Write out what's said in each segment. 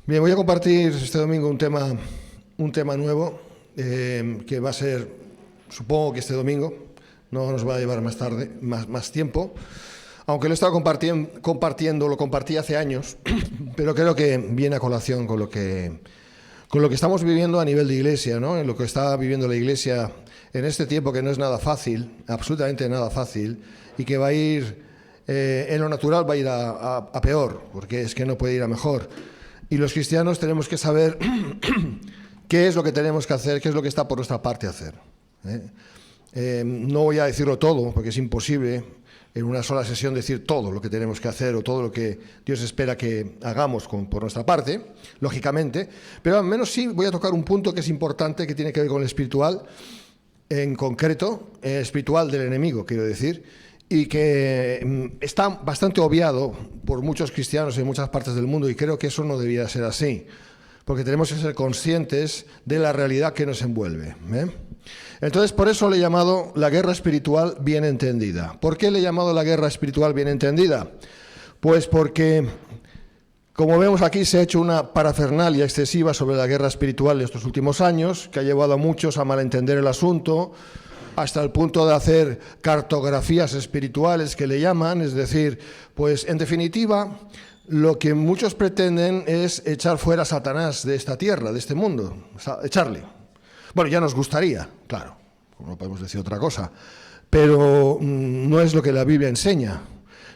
Bien, voy a compartir este domingo un tema nuevo que va a ser, supongo que este domingo, no nos va a llevar más tiempo, aunque lo he estado compartiendo, lo compartí hace años, pero creo que viene a colación con lo que estamos viviendo a nivel de iglesia, ¿no? En lo que está viviendo la iglesia en este tiempo que no es nada fácil, absolutamente nada fácil, y que va a ir, en lo natural va a ir a peor, porque es que no puede ir a mejor. Y los cristianos tenemos que saber qué es lo que tenemos que hacer, qué es lo que está por nuestra parte hacer. No voy a decirlo todo, porque es imposible en una sola sesión decir todo lo que tenemos que hacer o todo lo que Dios espera que hagamos por nuestra parte, lógicamente, pero al menos sí voy a tocar un punto que es importante, que tiene que ver con el espiritual, en concreto, el espiritual del enemigo, quiero decir, y que está bastante obviado por muchos cristianos en muchas partes del mundo, y creo que eso no debía ser así, porque tenemos que ser conscientes de la realidad que nos envuelve. Entonces, por eso le he llamado la guerra espiritual bien entendida. ¿Por qué le he llamado la guerra espiritual bien entendida? Pues porque, como vemos aquí, se ha hecho una parafernalia excesiva sobre la guerra espiritual de estos últimos años, que ha llevado a muchos a malentender el asunto, hasta el punto de hacer cartografías espirituales que le llaman, es decir, pues en definitiva, lo que muchos pretenden es echar fuera a Satanás de esta tierra, de este mundo, echarle. Bueno, ya nos gustaría, claro, no podemos decir otra cosa, pero no es lo que la Biblia enseña.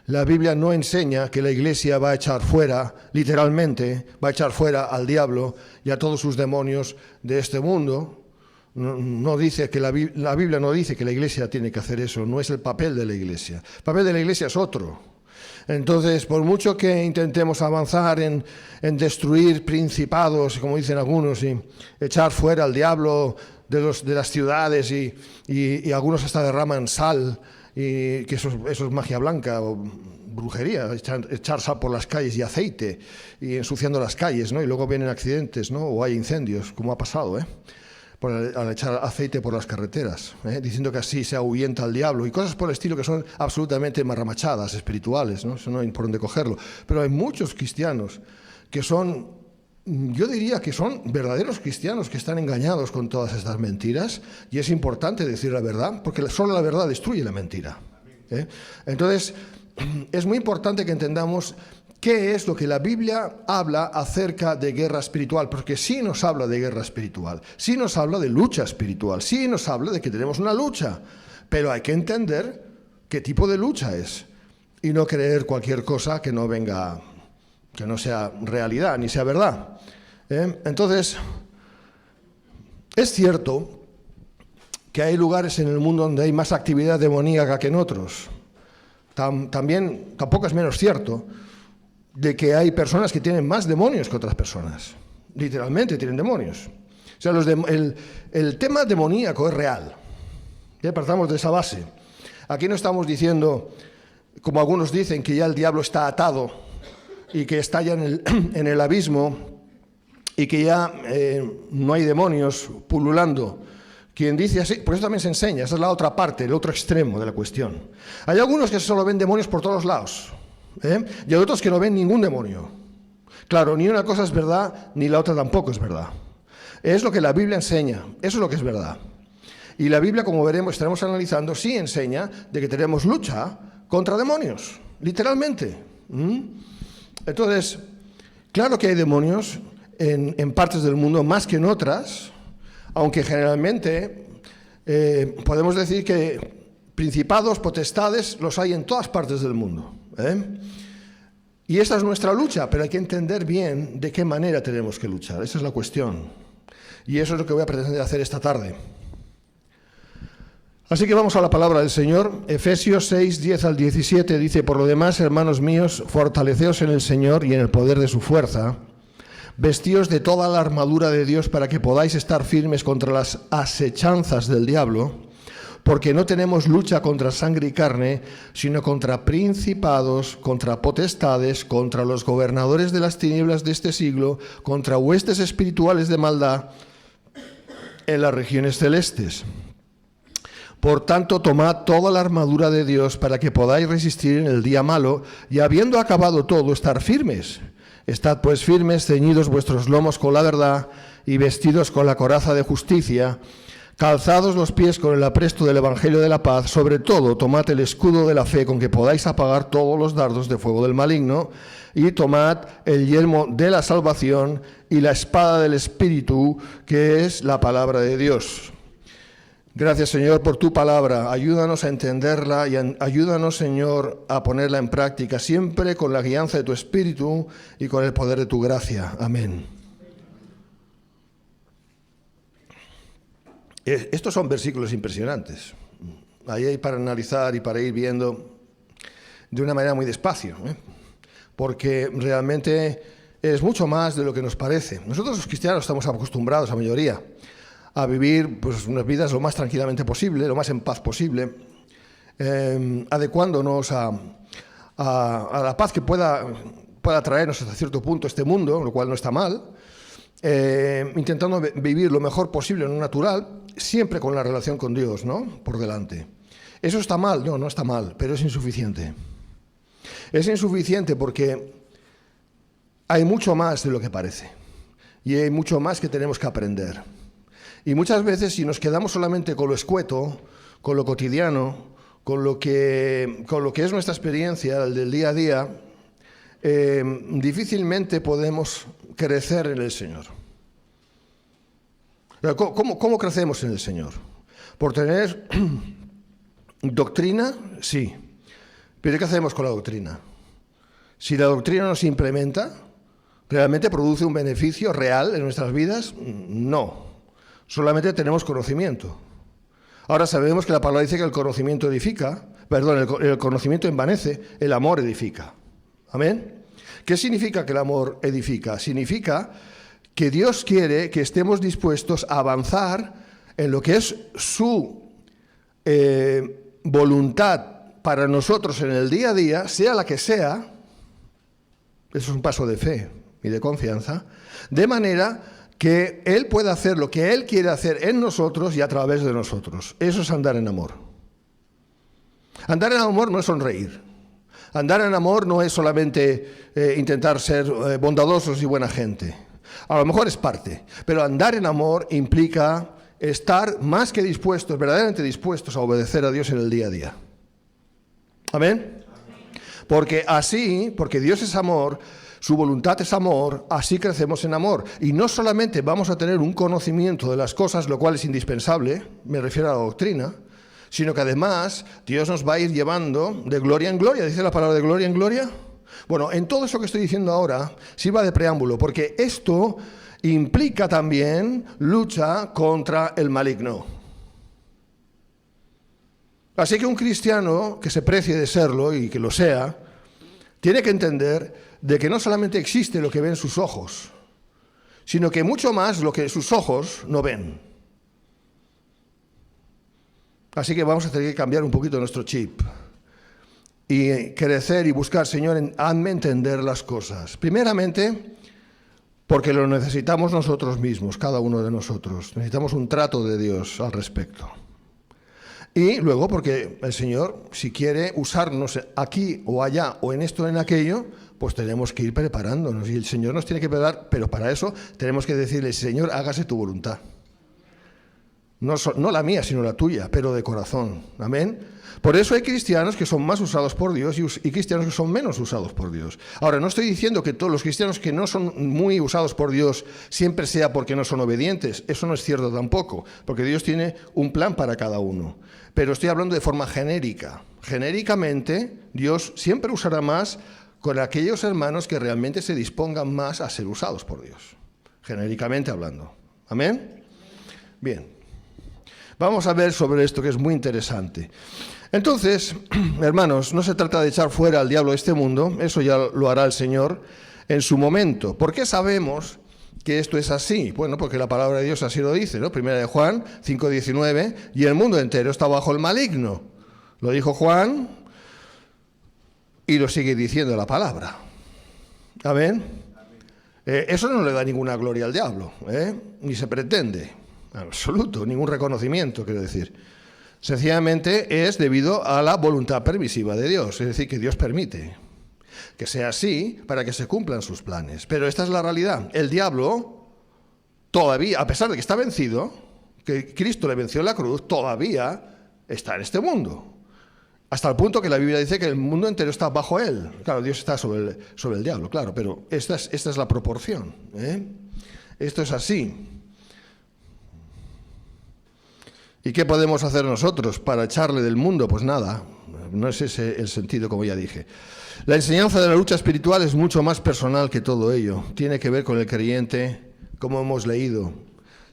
La Biblia no enseña que la Iglesia va a echar fuera, literalmente, va a echar fuera al diablo y a todos sus demonios de este mundo. No dice que la Biblia no dice que la Iglesia tiene que hacer eso, no es el papel de la Iglesia. El papel de la Iglesia es otro. Entonces, por mucho que intentemos avanzar en destruir principados, como dicen algunos, y echar fuera al diablo de las ciudades, y algunos hasta derraman sal, y que eso es magia blanca o brujería, echar sal por las calles y aceite, y ensuciando las calles, ¿no? Y luego vienen accidentes, ¿no? O hay incendios, como ha pasado, al echar aceite por las carreteras, diciendo que así se ahuyenta al diablo y cosas por el estilo que son absolutamente marramachadas, espirituales, ¿no? Eso no hay por dónde cogerlo. Pero hay muchos cristianos que son, yo diría que son verdaderos cristianos que están engañados con todas estas mentiras, y es importante decir la verdad, porque solo la verdad destruye la mentira. Entonces, es muy importante que entendamos ¿qué es lo que la Biblia habla acerca de guerra espiritual? Porque sí nos habla de guerra espiritual, sí nos habla de lucha espiritual, sí nos habla de que tenemos una lucha, pero hay que entender qué tipo de lucha es y no creer cualquier cosa que no venga, que no sea realidad ni sea verdad. Entonces, es cierto que hay lugares en el mundo donde hay más actividad demoníaca que en otros. Tampoco es menos cierto de que hay personas que tienen más demonios que otras personas. Literalmente tienen demonios. O sea, el tema demoníaco es real. Ya partamos de esa base. Aquí no estamos diciendo, como algunos dicen, que ya el diablo está atado y que está ya en el abismo y que ya no hay demonios pululando. Quien dice así, por eso también se enseña, esa es la otra parte, el otro extremo de la cuestión. Hay algunos que solo ven demonios por todos lados. Y hay otros que no ven ningún demonio. Claro, ni una cosa es verdad, ni la otra tampoco es verdad. Es lo que la Biblia enseña, eso es lo que es verdad. Y la Biblia, como veremos, estaremos analizando, sí enseña de que tenemos lucha contra demonios, literalmente. Entonces, claro que hay demonios en partes del mundo más que en otras, aunque generalmente podemos decir que principados, potestades, los hay en todas partes del mundo. Y esta es nuestra lucha, pero hay que entender bien de qué manera tenemos que luchar. Esa es la cuestión. Y eso es lo que voy a pretender hacer esta tarde. Así que vamos a la palabra del Señor. Efesios 6, 10 al 17 dice: por lo demás, hermanos míos, fortaleceos en el Señor y en el poder de su fuerza. Vestíos de toda la armadura de Dios para que podáis estar firmes contra las asechanzas del diablo. Porque no tenemos lucha contra sangre y carne, sino contra principados, contra potestades, contra los gobernadores de las tinieblas de este siglo, contra huestes espirituales de maldad en las regiones celestes. Por tanto, tomad toda la armadura de Dios para que podáis resistir en el día malo y, habiendo acabado todo, estar firmes. Estad pues firmes, ceñidos vuestros lomos con la verdad y vestidos con la coraza de justicia, calzados los pies con el apresto del Evangelio de la paz, sobre todo tomad el escudo de la fe con que podáis apagar todos los dardos de fuego del maligno, y tomad el yelmo de la salvación y la espada del Espíritu, que es la palabra de Dios. Gracias, Señor, por tu palabra. Ayúdanos a entenderla y ayúdanos, Señor, a ponerla en práctica, siempre con la guianza de tu Espíritu y con el poder de tu gracia. Amén. Estos son versículos impresionantes. Ahí hay para analizar y para ir viendo de una manera muy despacio, porque realmente es mucho más de lo que nos parece. Nosotros los cristianos estamos acostumbrados, la mayoría, a vivir pues, unas vidas lo más tranquilamente posible, lo más en paz posible, adecuándonos a la paz que pueda traernos hasta cierto punto este mundo, lo cual no está mal, intentando vivir lo mejor posible en lo natural, siempre con la relación con Dios, ¿no?, por delante. ¿Eso está mal? No, no está mal, pero es insuficiente. Es insuficiente porque hay mucho más de lo que parece y hay mucho más que tenemos que aprender. Y muchas veces, si nos quedamos solamente con lo escueto, con lo cotidiano, con lo que es nuestra experiencia, el del día a día, difícilmente podemos crecer en el Señor. ¿Cómo crecemos en el Señor? ¿Por tener doctrina? Sí. ¿Pero qué hacemos con la doctrina? Si la doctrina no se implementa, ¿realmente produce un beneficio real en nuestras vidas? No. Solamente tenemos conocimiento. Ahora sabemos que la palabra dice que el conocimiento edifica, el conocimiento envanece, el amor edifica. ¿Amén? ¿Qué significa que el amor edifica? Significa que Dios quiere que estemos dispuestos a avanzar en lo que es su voluntad para nosotros en el día a día, sea la que sea. Eso es un paso de fe y de confianza, de manera que Él pueda hacer lo que Él quiere hacer en nosotros y a través de nosotros. Eso es andar en amor. Andar en amor no es sonreír. Andar en amor no es solamente intentar ser bondadosos y buena gente. A lo mejor es parte, pero andar en amor implica estar más que dispuestos, verdaderamente dispuestos a obedecer a Dios en el día a día. ¿Amén? Porque Dios es amor, su voluntad es amor, así crecemos en amor. Y no solamente vamos a tener un conocimiento de las cosas, lo cual es indispensable, me refiero a la doctrina, sino que además Dios nos va a ir llevando de gloria en gloria. ¿Dice la palabra de gloria en gloria? Bueno, en todo eso que estoy diciendo ahora sirva de preámbulo, porque esto implica también lucha contra el maligno. Así que un cristiano que se precie de serlo y que lo sea, tiene que entender de que no solamente existe lo que ven sus ojos, sino que mucho más lo que sus ojos no ven. Así que vamos a tener que cambiar un poquito nuestro chip y crecer y buscar, Señor, hazme entender las cosas. Primeramente, porque lo necesitamos nosotros mismos, cada uno de nosotros. Necesitamos un trato de Dios al respecto. Y luego porque el Señor, si quiere usarnos aquí o allá o en esto o en aquello, pues tenemos que ir preparándonos. Y el Señor nos tiene que preparar, pero para eso tenemos que decirle, Señor, hágase tu voluntad. No la mía, sino la tuya, pero de corazón. Amén. Por eso hay cristianos que son más usados por Dios y cristianos que son menos usados por Dios. Ahora, no estoy diciendo que todos los cristianos que no son muy usados por Dios siempre sea porque no son obedientes. Eso no es cierto tampoco, porque Dios tiene un plan para cada uno. Pero estoy hablando de forma genérica. Genéricamente, Dios siempre usará más con aquellos hermanos que realmente se dispongan más a ser usados por Dios. Genéricamente hablando. ¿Amén? Bien. Vamos a ver sobre esto que es muy interesante. Entonces, hermanos, no se trata de echar fuera al diablo de este mundo, eso ya lo hará el Señor en su momento. ¿Por qué sabemos que esto es así? Bueno, porque la palabra de Dios así lo dice, ¿no? Primera de Juan 5:19, y el mundo entero está bajo el maligno. Lo dijo Juan y lo sigue diciendo la palabra. ¿Amén? Eso no le da ninguna gloria al diablo, ni se pretende. En absoluto, ningún reconocimiento, quiero decir. Sencillamente es debido a la voluntad permisiva de Dios, es decir, que Dios permite. que sea así para que se cumplan sus planes. Pero esta es la realidad. El diablo todavía, a pesar de que está vencido, que Cristo le venció en la cruz, todavía está en este mundo. Hasta el punto que la Biblia dice que el mundo entero está bajo él. Claro, Dios está sobre el diablo, claro, pero esta es la proporción. Esto es así. ¿Y qué podemos hacer nosotros para echarle del mundo? Pues nada, no es ese el sentido, como ya dije. La enseñanza de la lucha espiritual es mucho más personal que todo ello. Tiene que ver con el creyente, como hemos leído.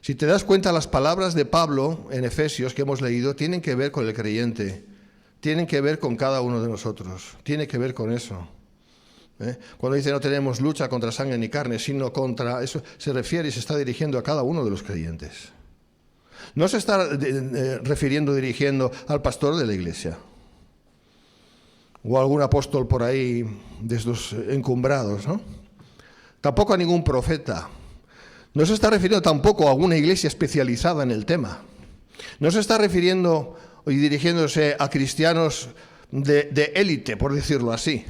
Si te das cuenta, las palabras de Pablo en Efesios que hemos leído tienen que ver con el creyente, tienen que ver con cada uno de nosotros, tiene que ver con eso. Cuando dice no tenemos lucha contra sangre ni carne, sino contra... Eso se refiere y se está dirigiendo a cada uno de los creyentes. No se está dirigiendo al pastor de la iglesia o a algún apóstol por ahí de estos encumbrados, ¿no? Tampoco a ningún profeta. No se está refiriendo tampoco a alguna iglesia especializada en el tema. No se está refiriendo y dirigiéndose a cristianos de élite, por decirlo así.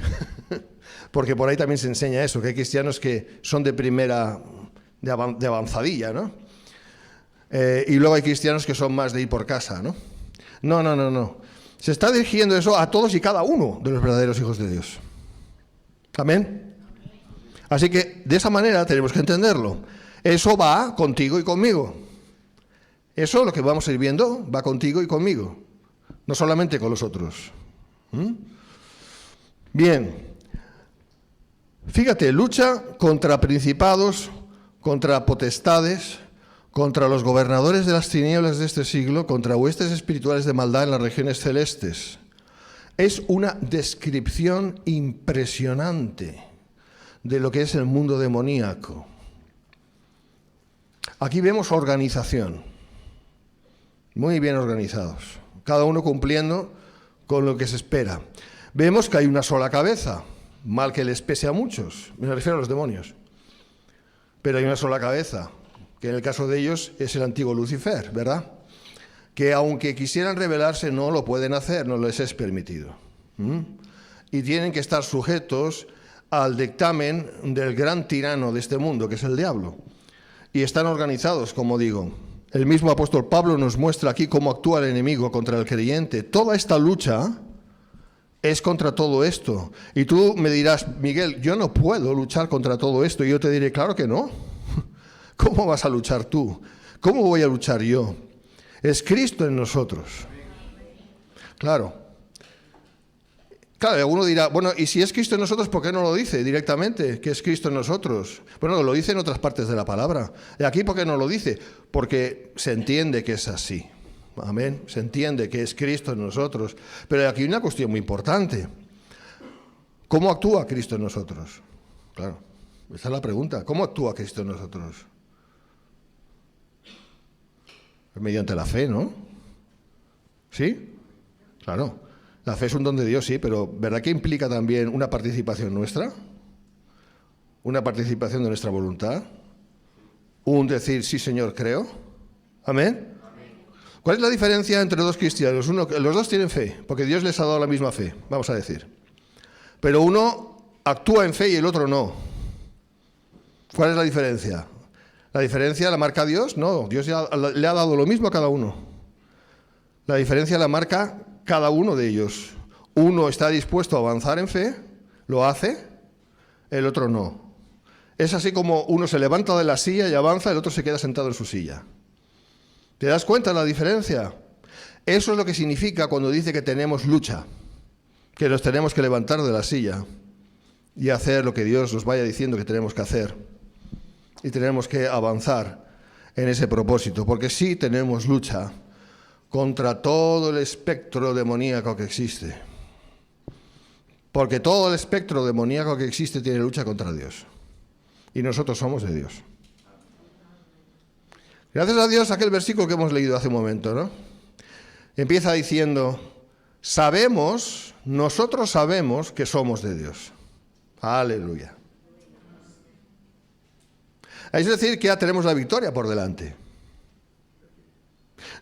Porque por ahí también se enseña eso, que hay cristianos que son de primera, de avanzadilla, ¿no? Y luego hay cristianos que son más de ir por casa, ¿no? No. Se está dirigiendo eso a todos y cada uno de los verdaderos hijos de Dios. ¿Amén? Así que de esa manera tenemos que entenderlo. Eso va contigo y conmigo. Eso, lo que vamos a ir viendo, va contigo y conmigo. No solamente con los otros. Bien. Fíjate, lucha contra principados, contra potestades, contra los gobernadores de las tinieblas de este siglo, contra huestes espirituales de maldad en las regiones celestes. Es una descripción impresionante de lo que es el mundo demoníaco. Aquí vemos organización, muy bien organizados, cada uno cumpliendo con lo que se espera. Vemos que hay una sola cabeza, mal que les pese a muchos, me refiero a los demonios, pero hay una sola cabeza, que en el caso de ellos es el antiguo Lucifer, ¿verdad? Que aunque quisieran rebelarse no lo pueden hacer, no les es permitido. Y tienen que estar sujetos al dictamen del gran tirano de este mundo, que es el diablo. Y están organizados, como digo. El mismo apóstol Pablo nos muestra aquí cómo actúa el enemigo contra el creyente. Toda esta lucha es contra todo esto. Y tú me dirás, Miguel, yo no puedo luchar contra todo esto. Y yo te diré, claro que no. ¿Cómo vas a luchar tú? ¿Cómo voy a luchar yo? Es Cristo en nosotros. Claro. Claro, alguno dirá, bueno, y si es Cristo en nosotros, ¿por qué no lo dice directamente, que es Cristo en nosotros? Bueno, lo dice en otras partes de la palabra. ¿Y aquí por qué no lo dice? Porque se entiende que es así. Amén. Se entiende que es Cristo en nosotros. Pero aquí hay una cuestión muy importante. ¿Cómo actúa Cristo en nosotros? Claro, esa es la pregunta. ¿Cómo actúa Cristo en nosotros? Mediante la fe, ¿no? ¿Sí? Claro. La fe es un don de Dios, sí, pero ¿verdad que implica también una participación nuestra? ¿Una participación de nuestra voluntad? ¿Un decir, sí, Señor, creo? ¿Amén? ¿Cuál es la diferencia entre dos cristianos? Los dos tienen fe, porque Dios les ha dado la misma fe, vamos a decir. Pero uno actúa en fe y el otro no. ¿Cuál es la diferencia? ¿La diferencia la marca Dios? No, Dios ya le ha dado lo mismo a cada uno. La diferencia la marca cada uno de ellos. Uno está dispuesto a avanzar en fe, lo hace, el otro no. Es así como uno se levanta de la silla y avanza, el otro se queda sentado en su silla. ¿Te das cuenta de la diferencia? Eso es lo que significa cuando dice que tenemos lucha, que nos tenemos que levantar de la silla y hacer lo que Dios nos vaya diciendo que tenemos que hacer. Y tenemos que avanzar en ese propósito, porque sí tenemos lucha contra todo el espectro demoníaco que existe. Porque todo el espectro demoníaco que existe tiene lucha contra Dios. Y nosotros somos de Dios. Gracias a Dios, aquel versículo que hemos leído hace un momento, ¿no? Empieza diciendo, nosotros sabemos que somos de Dios. Aleluya. Es decir, que ya tenemos la victoria por delante.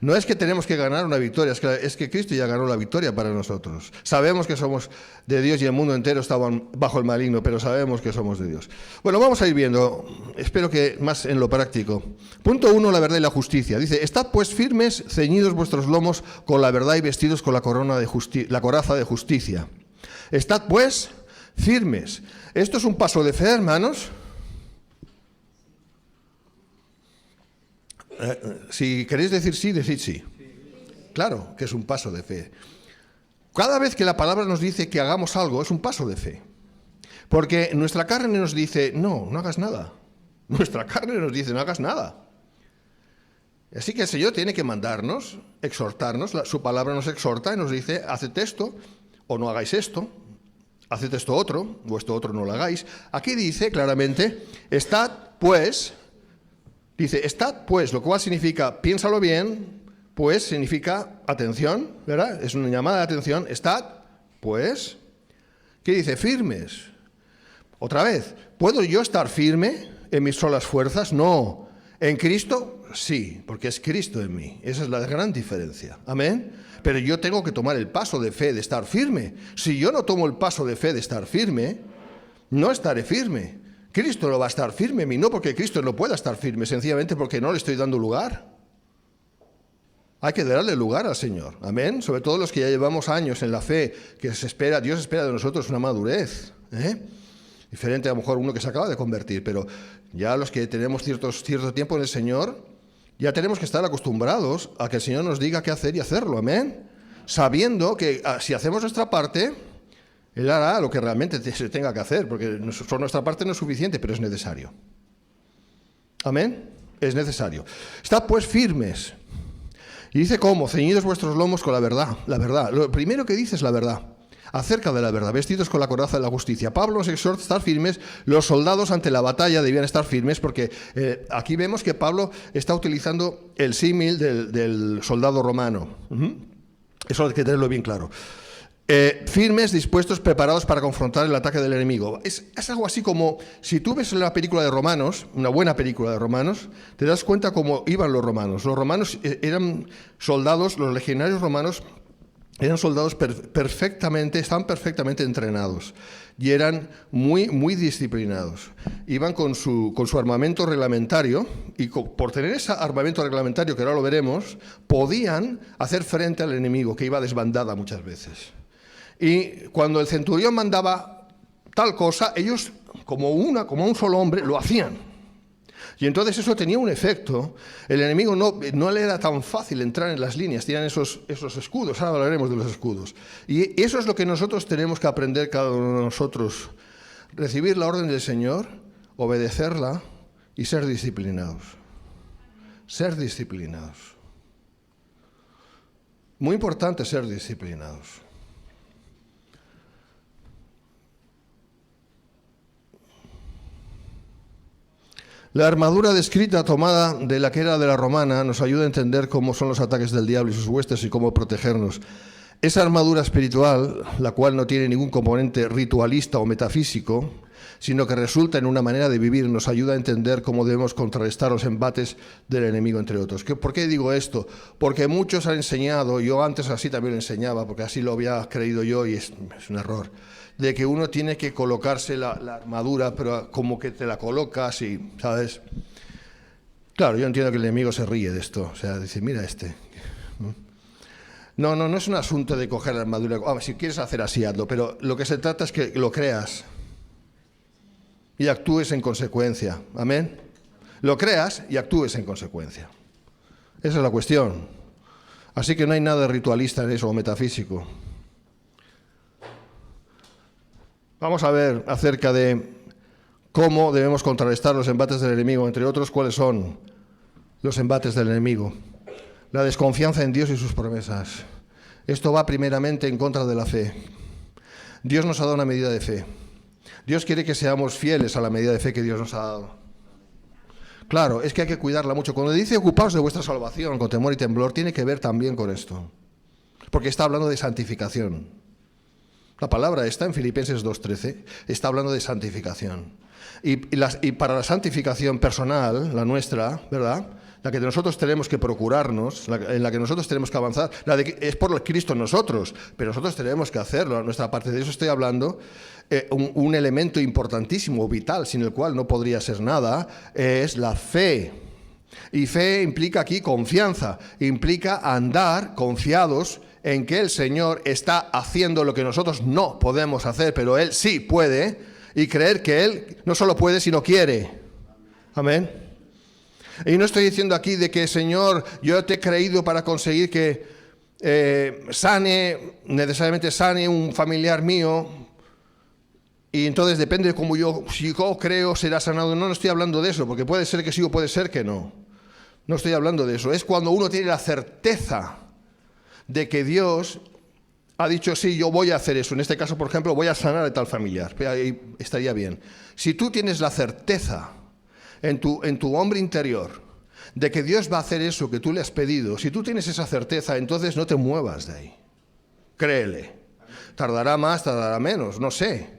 No es que tenemos que ganar una victoria, es que Cristo ya ganó la victoria para nosotros. Sabemos que somos de Dios y el mundo entero estaba bajo el maligno, pero sabemos que somos de Dios. Bueno, vamos a ir viendo, espero que más en lo práctico. Punto 1, la verdad y la justicia. Dice, estad pues firmes, ceñidos vuestros lomos con la verdad y vestidos con la coraza de justicia. Estad pues firmes. Esto es un paso de fe, hermanos. Si queréis decir sí, decid sí. Claro que es un paso de fe. Cada vez que la palabra nos dice que hagamos algo, es un paso de fe. Porque nuestra carne nos dice, no hagas nada. Nuestra carne nos dice, no hagas nada. Así que el Señor tiene que mandarnos, exhortarnos. Su palabra nos exhorta y nos dice, haced esto, o no hagáis esto, haced esto otro, o esto otro no lo hagáis. Aquí dice claramente, estad pues... Dice, estad pues, lo cual significa, piénsalo bien, pues significa atención, ¿verdad? Es una llamada de atención. Estad pues, ¿qué dice? Firmes. Otra vez, ¿puedo yo estar firme en mis solas fuerzas? No. ¿En Cristo? Sí, porque es Cristo en mí. Esa es la gran diferencia. Amén. Pero yo tengo que tomar el paso de fe de estar firme. Si yo no tomo el paso de fe de estar firme, no estaré firme. Cristo no va a estar firme en mí, no porque Cristo no pueda estar firme, sencillamente porque no le estoy dando lugar. Hay que darle lugar al Señor, amén. Sobre todo los que ya llevamos años en la fe, que Dios espera de nosotros una madurez, diferente a lo mejor uno que se acaba de convertir, pero ya los que tenemos cierto tiempo en el Señor, ya tenemos que estar acostumbrados a que el Señor nos diga qué hacer y hacerlo, amén. Sabiendo que si hacemos nuestra parte, Él hará lo que realmente se tenga que hacer, porque por nuestra parte no es suficiente, pero es necesario. Amén. Es necesario. Estad pues firmes. Y dice cómo, ceñidos vuestros lomos con la verdad. La verdad. Lo primero que dice es la verdad. Acerca de la verdad, vestidos con la coraza de la justicia. Pablo nos exhorta a estar firmes. Los soldados ante la batalla debían estar firmes, porque aquí vemos que Pablo está utilizando el símil del soldado romano. Eso hay que tenerlo bien claro. Firmes, dispuestos, preparados para confrontar el ataque del enemigo. Es algo así como, si tú ves la película de Romanos, una buena película de Romanos, te das cuenta cómo iban los romanos. Los romanos eran soldados, los legionarios romanos eran soldados estaban perfectamente entrenados y eran muy disciplinados. Iban con su armamento reglamentario y por tener ese armamento reglamentario, que ahora lo veremos, podían hacer frente al enemigo, que iba desbandada muchas veces. Y cuando el centurión mandaba tal cosa, ellos, como un solo hombre, lo hacían. Y entonces eso tenía un efecto. El enemigo no le era tan fácil entrar en las líneas, tenían esos escudos, ahora hablaremos de los escudos. Y eso es lo que nosotros tenemos que aprender cada uno de nosotros. Recibir la orden del Señor, obedecerla y ser disciplinados. Ser disciplinados. Muy importante ser disciplinados. La armadura descrita, tomada de la que era de la romana, nos ayuda a entender cómo son los ataques del diablo y sus huestes y cómo protegernos. Esa armadura espiritual, la cual no tiene ningún componente ritualista o metafísico, sino que resulta en una manera de vivir, nos ayuda a entender cómo debemos contrarrestar los embates del enemigo, entre otros. ¿Por qué digo esto? Porque muchos han enseñado, yo antes así también lo enseñaba, porque así lo había creído yo y es un error, de que uno tiene que colocarse la armadura, pero como que te la colocas y, ¿sabes? Claro, yo entiendo que el enemigo se ríe de esto, o sea, dice, mira este. No es un asunto de coger la armadura, si quieres hacer así, hazlo, pero lo que se trata es que lo creas y actúes en consecuencia, ¿amén? Lo creas y actúes en consecuencia. Esa es la cuestión. Así que no hay nada ritualista en eso o metafísico. Vamos a ver acerca de cómo debemos contrarrestar los embates del enemigo, entre otros, cuáles son los embates del enemigo. La desconfianza en Dios y sus promesas. Esto va primeramente en contra de la fe. Dios nos ha dado una medida de fe. Dios quiere que seamos fieles a la medida de fe que Dios nos ha dado. Claro, es que hay que cuidarla mucho. Cuando dice ocupaos de vuestra salvación con temor y temblor, tiene que ver también con esto. Porque está hablando de santificación. La palabra está en Filipenses 2:13, está hablando de santificación. Y para la santificación personal, la nuestra, ¿verdad? la que nosotros tenemos que procurarnos, en la que nosotros tenemos que avanzar, es por Cristo en nosotros, pero nosotros tenemos que hacerlo, nuestra parte. De eso estoy hablando. Un elemento importantísimo, vital, sin el cual no podría ser nada, es la fe. Y fe implica aquí confianza, implica andar confiados en que el Señor está haciendo lo que nosotros no podemos hacer, pero Él sí puede, y creer que Él no solo puede, sino quiere. Amén. Y no estoy diciendo aquí de que, Señor, yo te he creído para conseguir que necesariamente sane un familiar mío, y entonces depende de cómo si yo creo será sanado. No estoy hablando de eso, porque puede ser que sí o puede ser que no. No estoy hablando de eso. Es cuando uno tiene la certeza de que Dios ha dicho, sí, yo voy a hacer eso. En este caso, por ejemplo, voy a sanar a tal familiar. Ahí estaría bien. Si tú tienes la certeza en tu hombre interior de que Dios va a hacer eso que tú le has pedido, si tú tienes esa certeza, entonces no te muevas de ahí. Créele. Tardará más, tardará menos, no sé.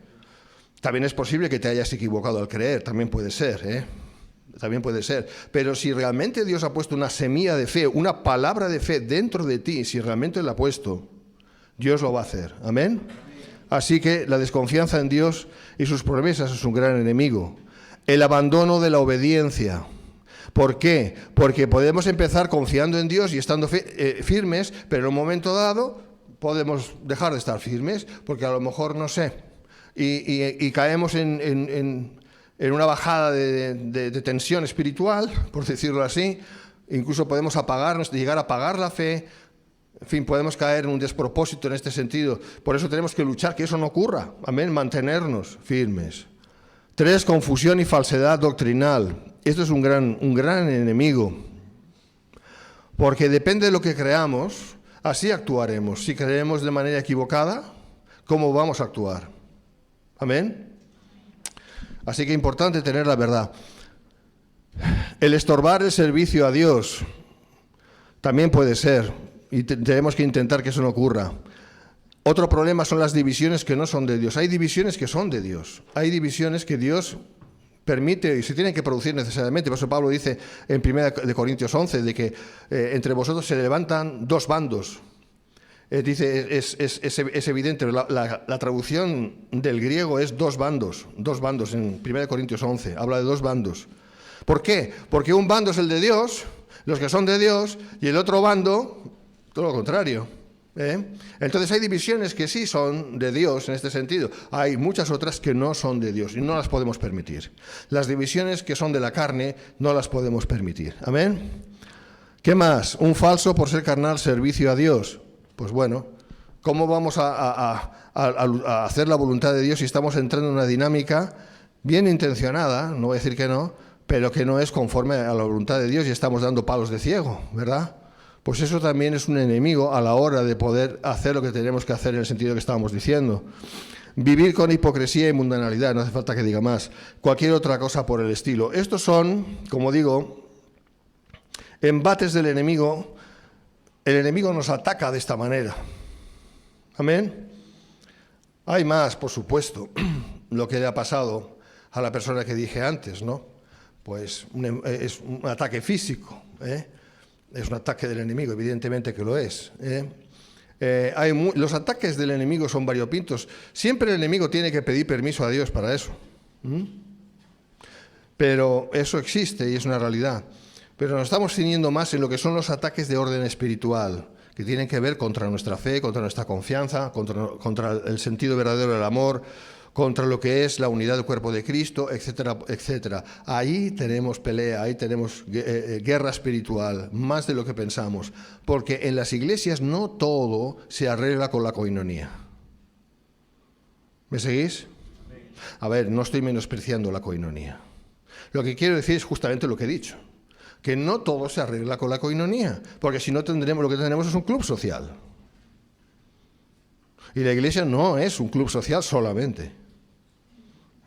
También es posible que te hayas equivocado al creer, también puede ser, ¿eh? También puede ser. Pero si realmente Dios ha puesto una semilla de fe, una palabra de fe dentro de ti, si realmente la ha puesto, Dios lo va a hacer. ¿Amén? Así que la desconfianza en Dios y sus promesas es un gran enemigo. El abandono de la obediencia. ¿Por qué? Porque podemos empezar confiando en Dios y estando firmes, pero en un momento dado podemos dejar de estar firmes, porque a lo mejor, no sé, y caemos en una bajada de tensión espiritual, por decirlo así. Incluso podemos llegar a apagar la fe. En fin, podemos caer en un despropósito en este sentido. Por eso tenemos que luchar, que eso no ocurra. Amén, mantenernos firmes. 3, confusión y falsedad doctrinal. Esto es un gran enemigo. Porque depende de lo que creamos, así actuaremos. Si creemos de manera equivocada, ¿cómo vamos a actuar? Amén. Así que es importante tener la verdad. El estorbar el servicio a Dios también puede ser, y tenemos que intentar que eso no ocurra. Otro problema son las divisiones que no son de Dios. Hay divisiones que son de Dios. Hay divisiones que Dios permite y se tienen que producir necesariamente. Por eso Pablo dice en 1 Corintios 11 de que entre vosotros se levantan dos bandos. Dice, es evidente, la traducción del griego es dos bandos en 1 Corintios 11, habla de dos bandos. ¿Por qué? Porque un bando es el de Dios, los que son de Dios, y el otro bando, todo lo contrario. Entonces hay divisiones que sí son de Dios en este sentido, hay muchas otras que no son de Dios y no las podemos permitir. Las divisiones que son de la carne no las podemos permitir. Amén. ¿Qué más? Un falso por ser carnal servicio a Dios. Pues bueno, ¿cómo vamos a hacer la voluntad de Dios si estamos entrando en una dinámica bien intencionada, no voy a decir que no, pero que no es conforme a la voluntad de Dios y estamos dando palos de ciego, ¿verdad? Pues eso también es un enemigo a la hora de poder hacer lo que tenemos que hacer en el sentido que estábamos diciendo. Vivir con hipocresía y mundanalidad, no hace falta que diga más. Cualquier otra cosa por el estilo. Estos son, como digo, embates del enemigo. El enemigo nos ataca de esta manera. Amén. Hay más, por supuesto, lo que le ha pasado a la persona que dije antes, ¿no? Pues es un ataque físico, es un ataque del enemigo, evidentemente que lo es. Los ataques del enemigo son variopintos. Siempre el enemigo tiene que pedir permiso a Dios para eso. Pero eso existe y es una realidad. Pero nos estamos ciñendo más en lo que son los ataques de orden espiritual, que tienen que ver contra nuestra fe, contra nuestra confianza, contra el sentido verdadero del amor, contra lo que es la unidad del cuerpo de Cristo, etcétera, etcétera. Ahí tenemos pelea, ahí tenemos guerra espiritual, más de lo que pensamos, porque en las iglesias no todo se arregla con la coinonía. ¿Me seguís? A ver, no estoy menospreciando la coinonía. Lo que quiero decir es justamente lo que he dicho, que no todo se arregla con la coinonía, porque si no tendremos, lo que tendremos es un club social. Y la iglesia no es un club social solamente.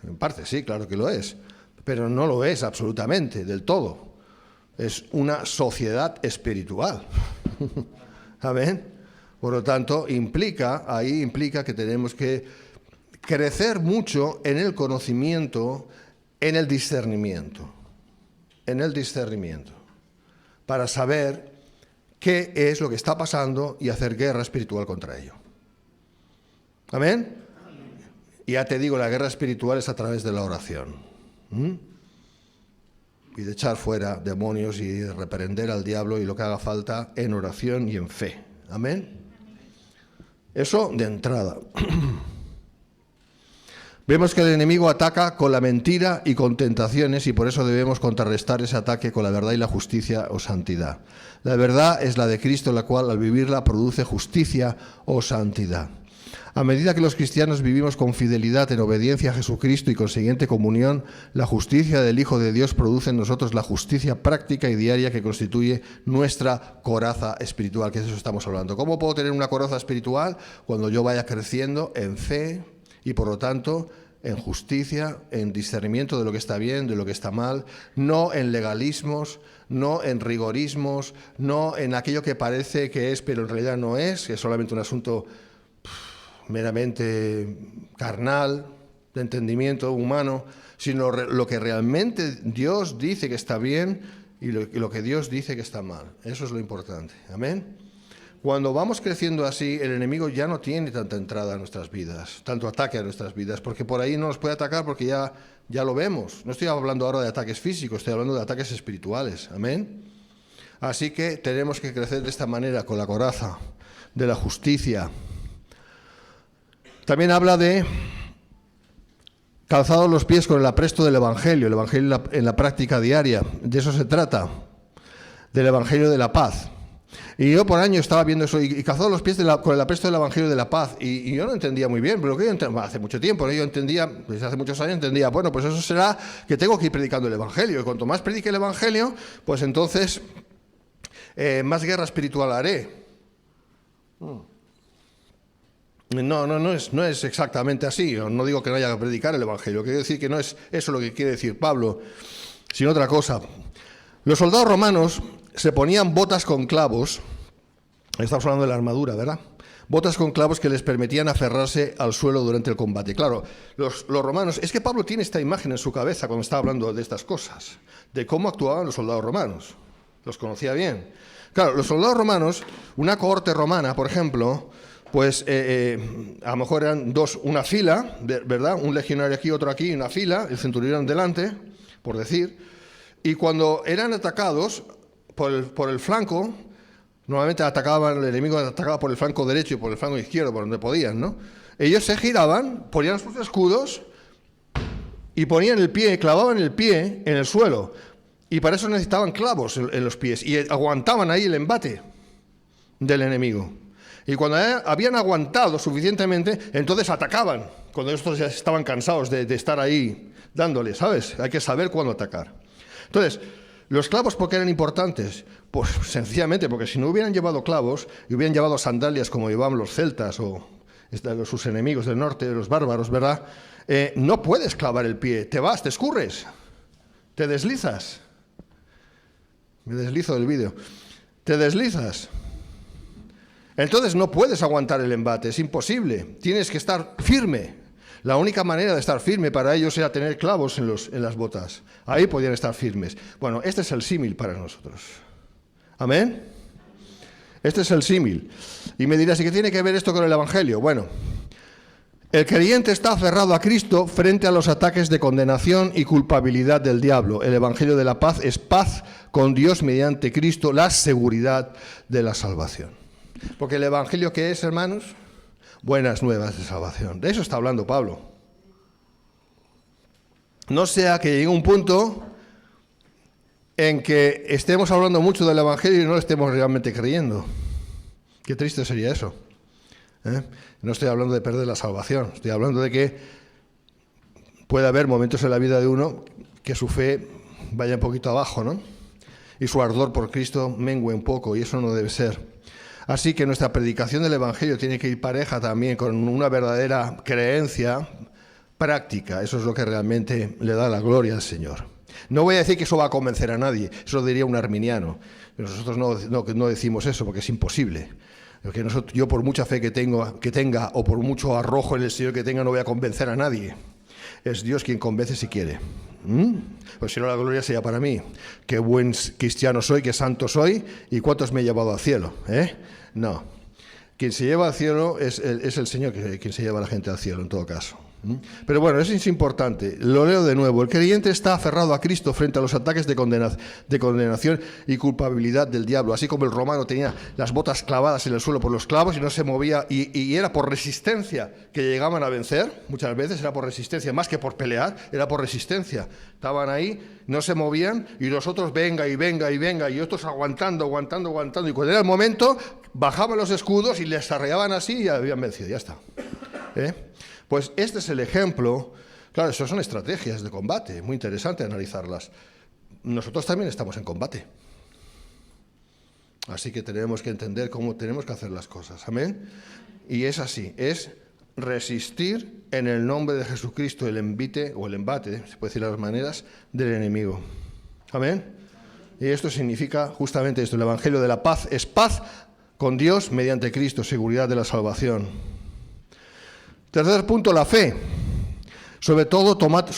En parte sí, claro que lo es, pero no lo es absolutamente, del todo. Es una sociedad espiritual. ¿Amén? Por lo tanto, implica que tenemos que crecer mucho en el conocimiento, en el discernimiento. En el discernimiento. para saber qué es lo que está pasando y hacer guerra espiritual contra ello. ¿Amén? Y ya te digo, la guerra espiritual es a través de la oración. Y de echar fuera demonios y de reprender al diablo y lo que haga falta en oración y en fe. ¿Amén? Eso de entrada. Vemos que el enemigo ataca con la mentira y con tentaciones, y por eso debemos contrarrestar ese ataque con la verdad y la justicia o santidad. La verdad es la de Cristo, la cual al vivirla produce justicia o santidad. A medida que los cristianos vivimos con fidelidad en obediencia a Jesucristo y consiguiente comunión, la justicia del Hijo de Dios produce en nosotros la justicia práctica y diaria que constituye nuestra coraza espiritual, que de eso estamos hablando. ¿Cómo puedo tener una coraza espiritual? Cuando yo vaya creciendo en fe y, por lo tanto, en justicia, en discernimiento de lo que está bien, de lo que está mal, no en legalismos, no en rigorismos, no en aquello que parece que es, pero en realidad no es, que es solamente un asunto meramente carnal, de entendimiento humano, sino lo que realmente Dios dice que está bien y lo que Dios dice que está mal. Eso es lo importante. Amén. Cuando vamos creciendo así, el enemigo ya no tiene tanta entrada a nuestras vidas, tanto ataque a nuestras vidas, porque por ahí no nos puede atacar porque ya lo vemos. No estoy hablando ahora de ataques físicos, estoy hablando de ataques espirituales. Amén. Así que tenemos que crecer de esta manera, con la coraza de la justicia. También habla de calzados los pies con el apresto del Evangelio, el Evangelio en la práctica diaria. De eso se trata, del Evangelio de la paz. Y yo por años estaba viendo eso, y calzados los pies con el apresto del Evangelio de la paz. Y yo no entendía muy bien, pero lo que yo entendía, hace mucho tiempo, ¿no? Yo entendía, desde hace muchos años entendía, bueno, pues eso será que tengo que ir predicando el Evangelio. Y cuanto más predique el Evangelio, pues entonces más guerra espiritual haré. No es exactamente así. No digo que no haya que predicar el Evangelio. Quiero decir que no es eso lo que quiere decir Pablo, sino otra cosa. Los soldados romanos se ponían botas con clavos. Estamos hablando de la armadura, ¿verdad? Botas con clavos que les permitían aferrarse al suelo durante el combate. Claro, los romanos... Es que Pablo tiene esta imagen en su cabeza cuando está hablando de estas cosas, de cómo actuaban los soldados romanos. Los conocía bien. Claro, los soldados romanos, una cohorte romana, por ejemplo... Pues a lo mejor eran una fila, ¿verdad? Un legionario aquí, otro aquí, una fila, el centurión delante, por decir. Y cuando eran atacados por el flanco, normalmente el enemigo atacaba por el flanco derecho y por el flanco izquierdo, por donde podían, ¿no? Ellos se giraban, ponían sus escudos y ponían el pie, clavaban el pie en el suelo. Y para eso necesitaban clavos en los pies y aguantaban ahí el embate del enemigo. Y cuando habían aguantado suficientemente, entonces atacaban, cuando estos ya estaban cansados de estar ahí dándole, ¿sabes? Hay que saber cuándo atacar. Entonces, ¿los clavos por qué eran importantes? Pues sencillamente porque si no hubieran llevado clavos y hubieran llevado sandalias como llevaban los celtas o sus enemigos del norte, los bárbaros, ¿verdad? No puedes clavar el pie, te vas, te escurres, te deslizas. Me deslizo del vídeo. Te deslizas. Entonces no puedes aguantar el embate, es imposible. Tienes que estar firme. La única manera de estar firme para ellos era tener clavos en las botas. Ahí podían estar firmes. Bueno, este es el símil para nosotros. ¿Amén? Este es el símil. Y me dirás, ¿y qué tiene que ver esto con el Evangelio? Bueno, el creyente está aferrado a Cristo frente a los ataques de condenación y culpabilidad del diablo. El Evangelio de la paz es paz con Dios mediante Cristo, la seguridad de la salvación. Porque el Evangelio, ¿qué es, hermanos? Buenas nuevas de salvación. De eso está hablando Pablo. No sea que llegue un punto en que estemos hablando mucho del Evangelio y no lo estemos realmente creyendo. Qué triste sería eso. No estoy hablando de perder la salvación. Estoy hablando de que puede haber momentos en la vida de uno que su fe vaya un poquito abajo, ¿no? Y su ardor por Cristo mengue un poco, y eso no debe ser. Así que nuestra predicación del Evangelio tiene que ir pareja también con una verdadera creencia práctica. Eso es lo que realmente le da la gloria al Señor. No voy a decir que eso va a convencer a nadie, eso lo diría un arminiano. Pero nosotros no decimos eso porque es imposible. Porque yo por mucha fe que tenga o por mucho arrojo en el Señor que tenga no voy a convencer a nadie. Es Dios quien convence si quiere. Pues si no, la gloria sería para mí. Qué buen cristiano soy, qué santo soy, y cuántos me he llevado al cielo. No. Quien se lleva al cielo es el Señor quien se lleva a la gente al cielo, en todo caso. Pero bueno, eso es importante. Lo leo de nuevo. El creyente está aferrado a Cristo frente a los ataques de condenación y culpabilidad del diablo. Así como el romano tenía las botas clavadas en el suelo por los clavos y no se movía, y era por resistencia que llegaban a vencer. Muchas veces era por resistencia, más que por pelear, era por resistencia. Estaban ahí, no se movían, y los otros venga y venga y venga, y otros aguantando. Y cuando era el momento, bajaban los escudos y les arreaban así y habían vencido. Ya está. Pues este es el ejemplo. Claro, eso son estrategias de combate, muy interesante analizarlas. Nosotros también estamos en combate. Así que tenemos que entender cómo tenemos que hacer las cosas. Amén. Y es así, es resistir en el nombre de Jesucristo el embate, se puede decir de las maneras, del enemigo. Amén. Y esto significa justamente esto. El Evangelio de la paz es paz con Dios mediante Cristo, seguridad de la salvación. Tercer punto, la fe. Sobre todo, tomad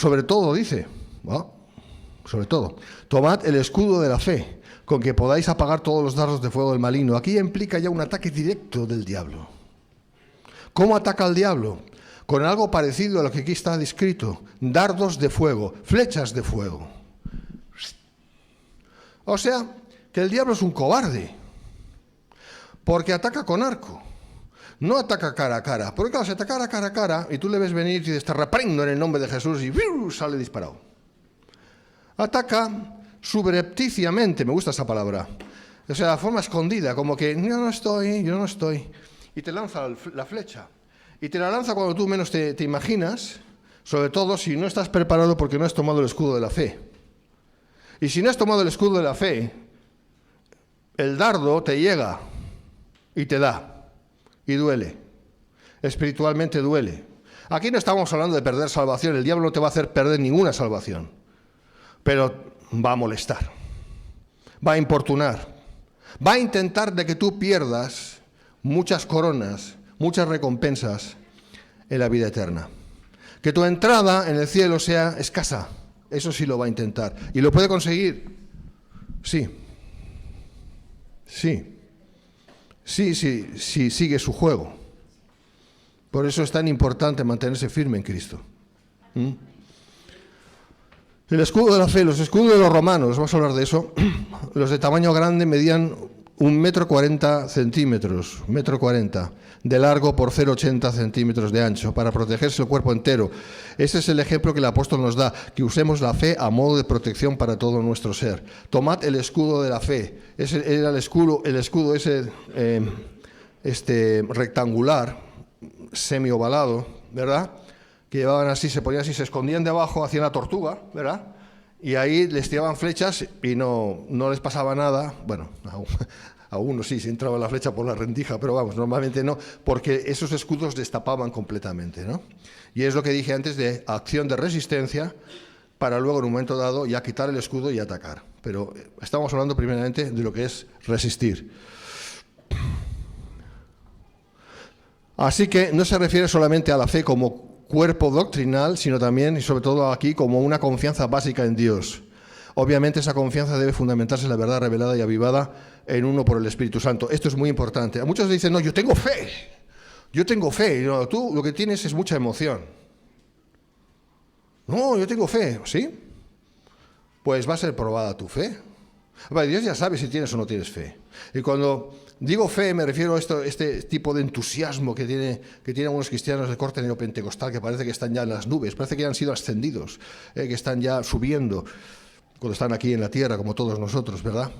el escudo de la fe, con que podáis apagar todos los dardos de fuego del maligno. Aquí implica ya un ataque directo del diablo. ¿Cómo ataca el diablo? Con algo parecido a lo que aquí está descrito: dardos de fuego, flechas de fuego. O sea, que el diablo es un cobarde, porque ataca con arco. No ataca cara a cara, porque claro, se ataca cara a cara y tú le ves venir y dices, te reprendo en el nombre de Jesús, y sale disparado. Ataca subrepticiamente, me gusta esa palabra, o sea, de forma escondida, como que yo no estoy, y te lanza la flecha, y te la lanza cuando tú menos te imaginas, sobre todo si no estás preparado porque no has tomado el escudo de la fe. Y si no has tomado el escudo de la fe, el dardo te llega y te da. Y duele, espiritualmente duele. Aquí no estamos hablando de perder salvación, el diablo no te va a hacer perder ninguna salvación, pero va a molestar, va a importunar, va a intentar de que tú pierdas muchas coronas, muchas recompensas en la vida eterna. Que tu entrada en el cielo sea escasa, eso sí lo va a intentar. ¿Y lo puede conseguir? Sí. Sí, sigue su juego. Por eso es tan importante mantenerse firme en Cristo. El escudo de la fe, los escudos de los romanos, vamos a hablar de eso. Los de tamaño grande medían 1,40 centímetros, 1,40 m de largo por 0,80 centímetros de ancho, para protegerse el cuerpo entero. Ese es el ejemplo que el apóstol nos da, que usemos la fe a modo de protección para todo nuestro ser. Tomad el escudo de la fe. Ese era el escudo ese rectangular, semiovalado, ¿verdad? Que llevaban así, se ponían así, se escondían debajo, hacían la tortuga, ¿verdad? Y ahí les tiraban flechas y no les pasaba nada. Bueno, a uno sí, se entraba la flecha por la rendija, pero vamos, normalmente no, porque esos escudos destapaban completamente, ¿no? Y es lo que dije antes de acción de resistencia, para luego en un momento dado ya quitar el escudo y atacar. Pero estamos hablando primeramente de lo que es resistir. Así que no se refiere solamente a la fe como cuerpo doctrinal, sino también y sobre todo aquí como una confianza básica en Dios. Obviamente esa confianza debe fundamentarse en la verdad revelada y avivada en uno por el Espíritu Santo. Esto es muy importante. A muchos dicen, no, yo tengo fe. No, tú lo que tienes es mucha emoción. No, yo tengo fe, ¿sí? Pues va a ser probada tu fe. Dios ya sabe si tienes o no tienes fe. Y cuando digo fe me refiero a este tipo de entusiasmo que tienen algunos cristianos de corte neopentecostal, que parece que están ya en las nubes, parece que han sido ascendidos, que están ya subiendo cuando están aquí en la tierra, como todos nosotros, ¿verdad?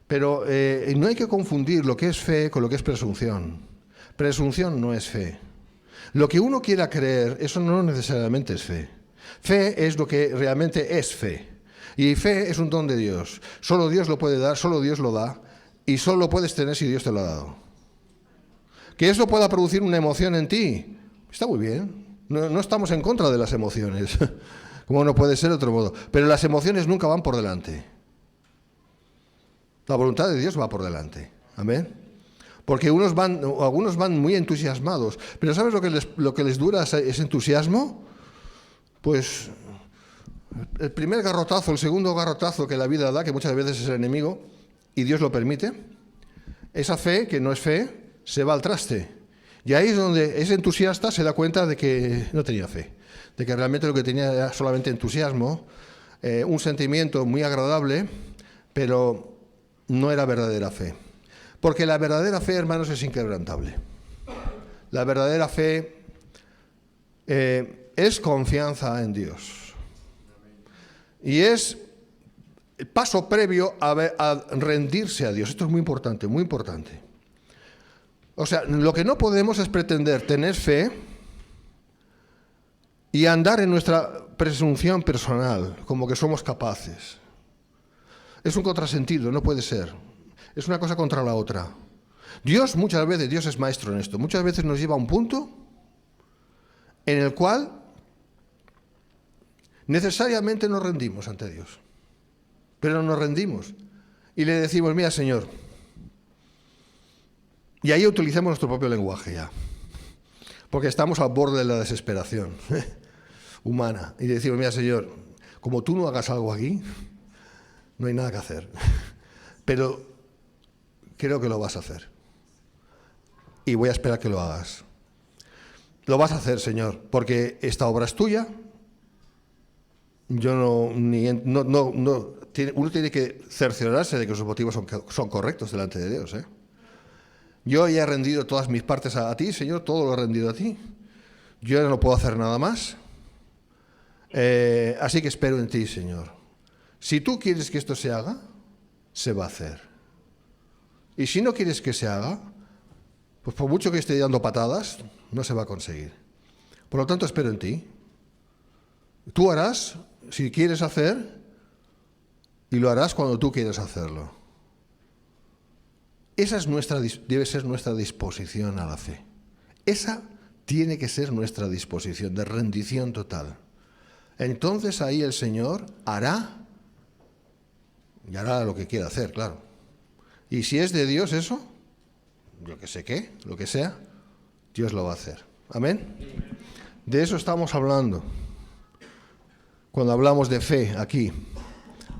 Pero no hay que confundir lo que es fe con lo que es presunción. Presunción no es fe. Lo que uno quiera creer, eso no necesariamente es fe. Fe es lo que realmente es fe. Y fe es un don de Dios. Solo Dios lo puede dar, solo Dios lo da, y solo lo puedes tener si Dios te lo ha dado. Que eso pueda producir una emoción en ti, está muy bien. No estamos en contra de las emociones, como no puede ser de otro modo. Pero las emociones nunca van por delante. La voluntad de Dios va por delante. Amén. Porque algunos van muy entusiasmados. Pero ¿sabes lo que les dura ese entusiasmo? Pues el primer garrotazo, el segundo garrotazo que la vida da, que muchas veces es el enemigo, y Dios lo permite, esa fe, que no es fe, se va al traste. Y ahí es donde ese entusiasta se da cuenta de que no tenía fe, de que realmente lo que tenía era solamente entusiasmo, un sentimiento muy agradable, pero no era verdadera fe. Porque la verdadera fe, hermanos, es inquebrantable. La verdadera fe es confianza en Dios. Y es el paso previo a rendirse a Dios. Esto es muy importante, muy importante. O sea, lo que no podemos es pretender tener fe y andar en nuestra presunción personal, como que somos capaces. Es un contrasentido, no puede ser. Es una cosa contra la otra. Dios, muchas veces, Dios es maestro en esto, muchas veces nos lleva a un punto en el cual necesariamente nos rendimos ante Dios. Pero nos rendimos y le decimos, mira, Señor, y ahí utilizamos nuestro propio lenguaje ya, porque estamos al borde de la desesperación humana, y decimos, mira, Señor, como tú no hagas algo aquí, no hay nada que hacer, pero creo que lo vas a hacer, y voy a esperar que lo hagas. Lo vas a hacer, Señor, porque esta obra es tuya. Uno tiene que cerciorarse de que sus motivos son correctos delante de Dios, ¿eh? Yo ya he rendido todas mis partes a ti, Señor, todo lo he rendido a ti. Yo ya no puedo hacer nada más. Así que espero en ti, Señor. Si tú quieres que esto se haga, se va a hacer. Y si no quieres que se haga, pues por mucho que esté dando patadas, no se va a conseguir. Por lo tanto, espero en ti. Tú harás, si quieres hacer, y lo harás cuando tú quieras hacerlo. Esa debe ser nuestra disposición a la fe. Esa tiene que ser nuestra disposición de rendición total. Entonces ahí el Señor hará, y hará lo que quiera hacer, claro. Y si es de Dios eso, yo que sé qué, lo que sea, Dios lo va a hacer. ¿Amén? De eso estamos hablando cuando hablamos de fe aquí,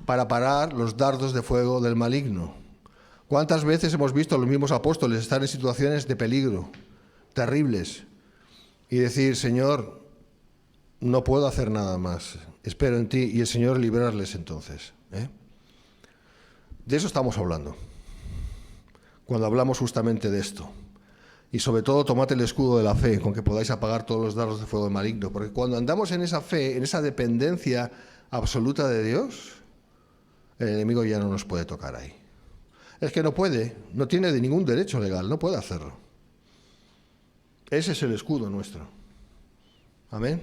para parar los dardos de fuego del maligno. ¿Cuántas veces hemos visto a los mismos apóstoles estar en situaciones de peligro, terribles, y decir, Señor, no puedo hacer nada más, espero en ti, y el Señor librarles entonces, ¿eh? De eso estamos hablando, cuando hablamos justamente de esto. Y sobre todo, tomad el escudo de la fe, con que podáis apagar todos los dardos de fuego del maligno, porque cuando andamos en esa fe, en esa dependencia absoluta de Dios, el enemigo ya no nos puede tocar ahí. Es que no puede, no tiene de ningún derecho legal, no puede hacerlo. Ese es el escudo nuestro. Amén.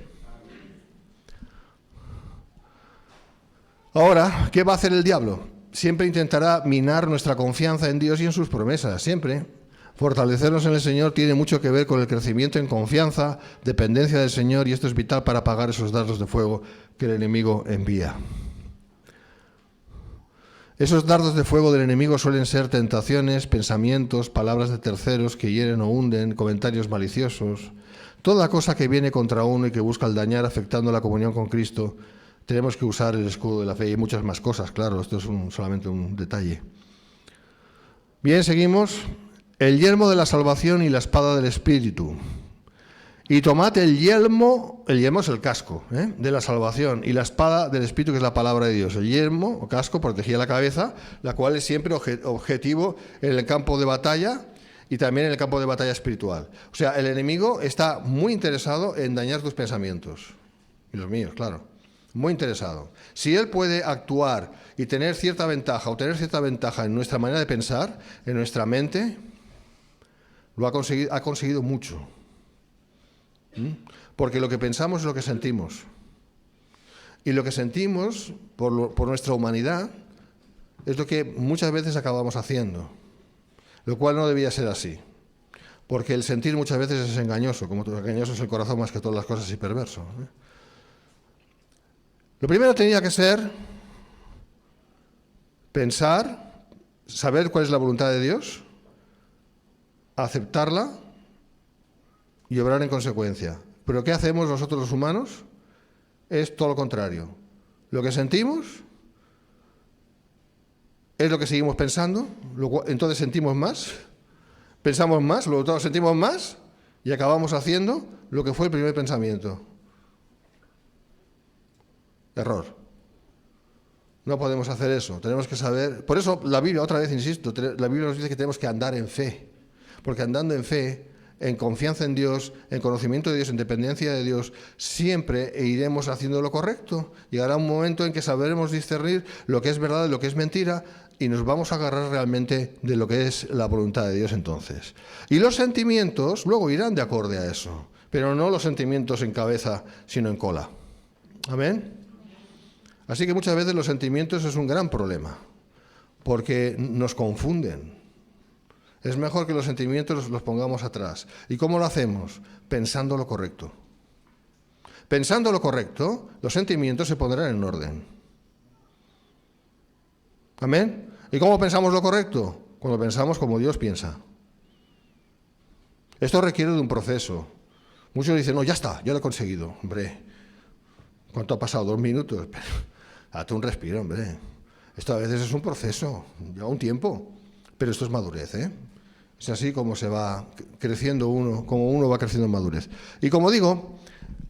Ahora, ¿qué va a hacer el diablo? Siempre intentará minar nuestra confianza en Dios y en sus promesas, siempre. Fortalecernos en el Señor tiene mucho que ver con el crecimiento en confianza, dependencia del Señor, y esto es vital para apagar esos dardos de fuego que el enemigo envía. Esos dardos de fuego del enemigo suelen ser tentaciones, pensamientos, palabras de terceros que hieren o hunden, comentarios maliciosos. Toda cosa que viene contra uno y que busca el dañar afectando la comunión con Cristo, tenemos que usar el escudo de la fe y muchas más cosas, claro, esto es solamente un detalle. Bien, seguimos. El yelmo de la salvación y la espada del Espíritu. Y tomad el yelmo es el casco, de la salvación, y la espada del Espíritu, que es la palabra de Dios. El yelmo o casco protegía la cabeza, la cual es siempre objetivo en el campo de batalla y también en el campo de batalla espiritual. O sea, el enemigo está muy interesado en dañar tus pensamientos, y los míos, claro, muy interesado. Si él puede actuar y tener cierta ventaja, o tener cierta ventaja en nuestra manera de pensar, en nuestra mente, ha conseguido mucho. Porque lo que pensamos es lo que sentimos. Y lo que sentimos por nuestra humanidad es lo que muchas veces acabamos haciendo, lo cual no debía ser así. Porque el sentir muchas veces es engañoso, como engañoso es el corazón más que todas las cosas y perverso. Lo primero tenía que ser pensar, saber cuál es la voluntad de Dios, aceptarla y obrar en consecuencia. ¿Pero qué hacemos nosotros los humanos? es todo lo contrario. Lo que sentimos es lo que seguimos pensando, entonces sentimos más, pensamos más, luego sentimos más y acabamos haciendo lo que fue el primer pensamiento. Error. No podemos hacer eso, tenemos que saber. Por eso la Biblia, otra vez insisto, la Biblia nos dice que tenemos que andar en fe, porque andando en fe, en confianza en Dios, en conocimiento de Dios, en dependencia de Dios, siempre iremos haciendo lo correcto. Llegará un momento en que sabremos discernir lo que es verdad y lo que es mentira y nos vamos a agarrar realmente de lo que es la voluntad de Dios entonces. Y los sentimientos luego irán de acorde a eso, pero no los sentimientos en cabeza, sino en cola. ¿Amén? Así que muchas veces los sentimientos es un gran problema, porque nos confunden. Es mejor que los sentimientos los pongamos atrás. ¿Y cómo lo hacemos? Pensando lo correcto. Pensando lo correcto, los sentimientos se pondrán en orden. ¿Amén? ¿Y cómo pensamos lo correcto? Cuando pensamos como Dios piensa. Esto requiere de un proceso. Muchos dicen, no, ya está, ya lo he conseguido. Hombre, ¿cuánto ha pasado? 2 minutos. Date un respiro, hombre. Esto a veces es un proceso, lleva un tiempo. Pero esto es madurez, ¿eh? Es así como se va creciendo uno, como uno va creciendo en madurez. Y como digo,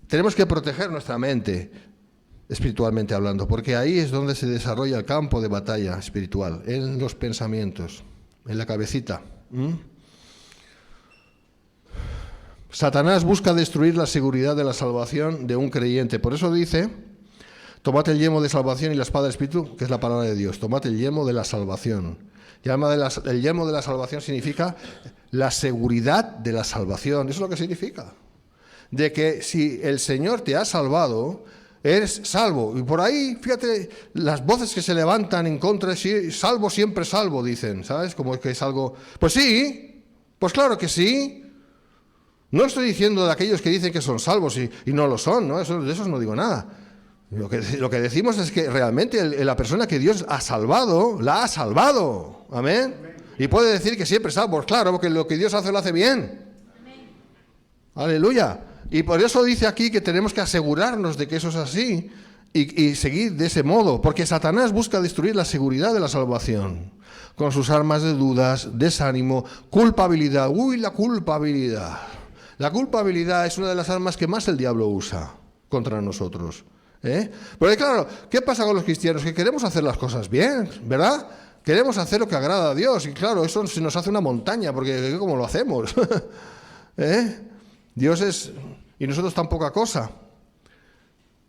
tenemos que proteger nuestra mente, espiritualmente hablando, porque ahí es donde se desarrolla el campo de batalla espiritual, en los pensamientos, en la cabecita. Satanás busca destruir la seguridad de la salvación de un creyente. Por eso dice, tomad el yelmo de salvación y la espada del Espíritu, que es la palabra de Dios. Tomad el yelmo de la salvación. El yelmo de la salvación significa la seguridad de la salvación. Eso es lo que significa. De que si el Señor te ha salvado, eres salvo. Y por ahí, fíjate, las voces que se levantan en contra de sí, salvo, siempre salvo, dicen. ¿Sabes? Como que es algo... Pues sí, pues claro que sí. No estoy diciendo de aquellos que dicen que son salvos y no lo son, ¿no? De esos no digo nada. Lo que decimos es que realmente la persona que Dios ha salvado, la ha salvado. ¿Amén? Y puede decir que siempre es salvo. Pues claro, porque lo que Dios hace lo hace bien. Aleluya. Y por eso dice aquí que tenemos que asegurarnos de que eso es así y seguir de ese modo, porque Satanás busca destruir la seguridad de la salvación con sus armas de dudas, desánimo, culpabilidad. ¡Uy, la culpabilidad! La culpabilidad es una de las armas que más el diablo usa contra nosotros. Porque claro, ¿qué pasa con los cristianos? Que queremos hacer las cosas bien, ¿verdad? Queremos hacer lo que agrada a Dios y claro, eso se nos hace una montaña, porque ¿cómo lo hacemos? Dios es... y nosotros tan poca cosa.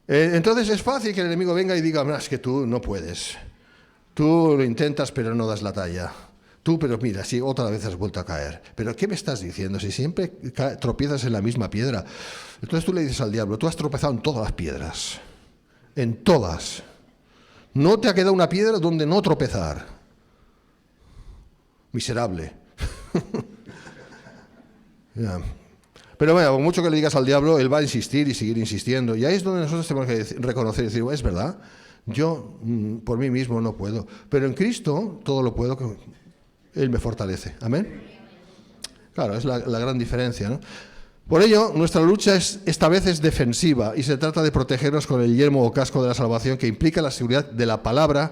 Entonces es fácil que el enemigo venga y diga, es que tú no puedes. Tú lo intentas pero no das la talla. Tú, pero mira, si otra vez has vuelto a caer. ¿Pero qué me estás diciendo? Si siempre tropiezas en la misma piedra. Entonces tú le dices al diablo, tú has tropezado en todas las piedras. En todas. No te ha quedado una piedra donde no tropezar. Miserable. Ya. Pero bueno, por mucho que le digas al diablo, él va a insistir y seguir insistiendo. Y ahí es donde nosotros tenemos que reconocer y decir, es verdad, yo por mí mismo no puedo. Pero en Cristo todo lo puedo, que Él me fortalece. Amén. Claro, es la gran diferencia, ¿no? Por ello, nuestra lucha esta vez es defensiva y se trata de protegernos con el yelmo o casco de la salvación, que implica la seguridad de la palabra,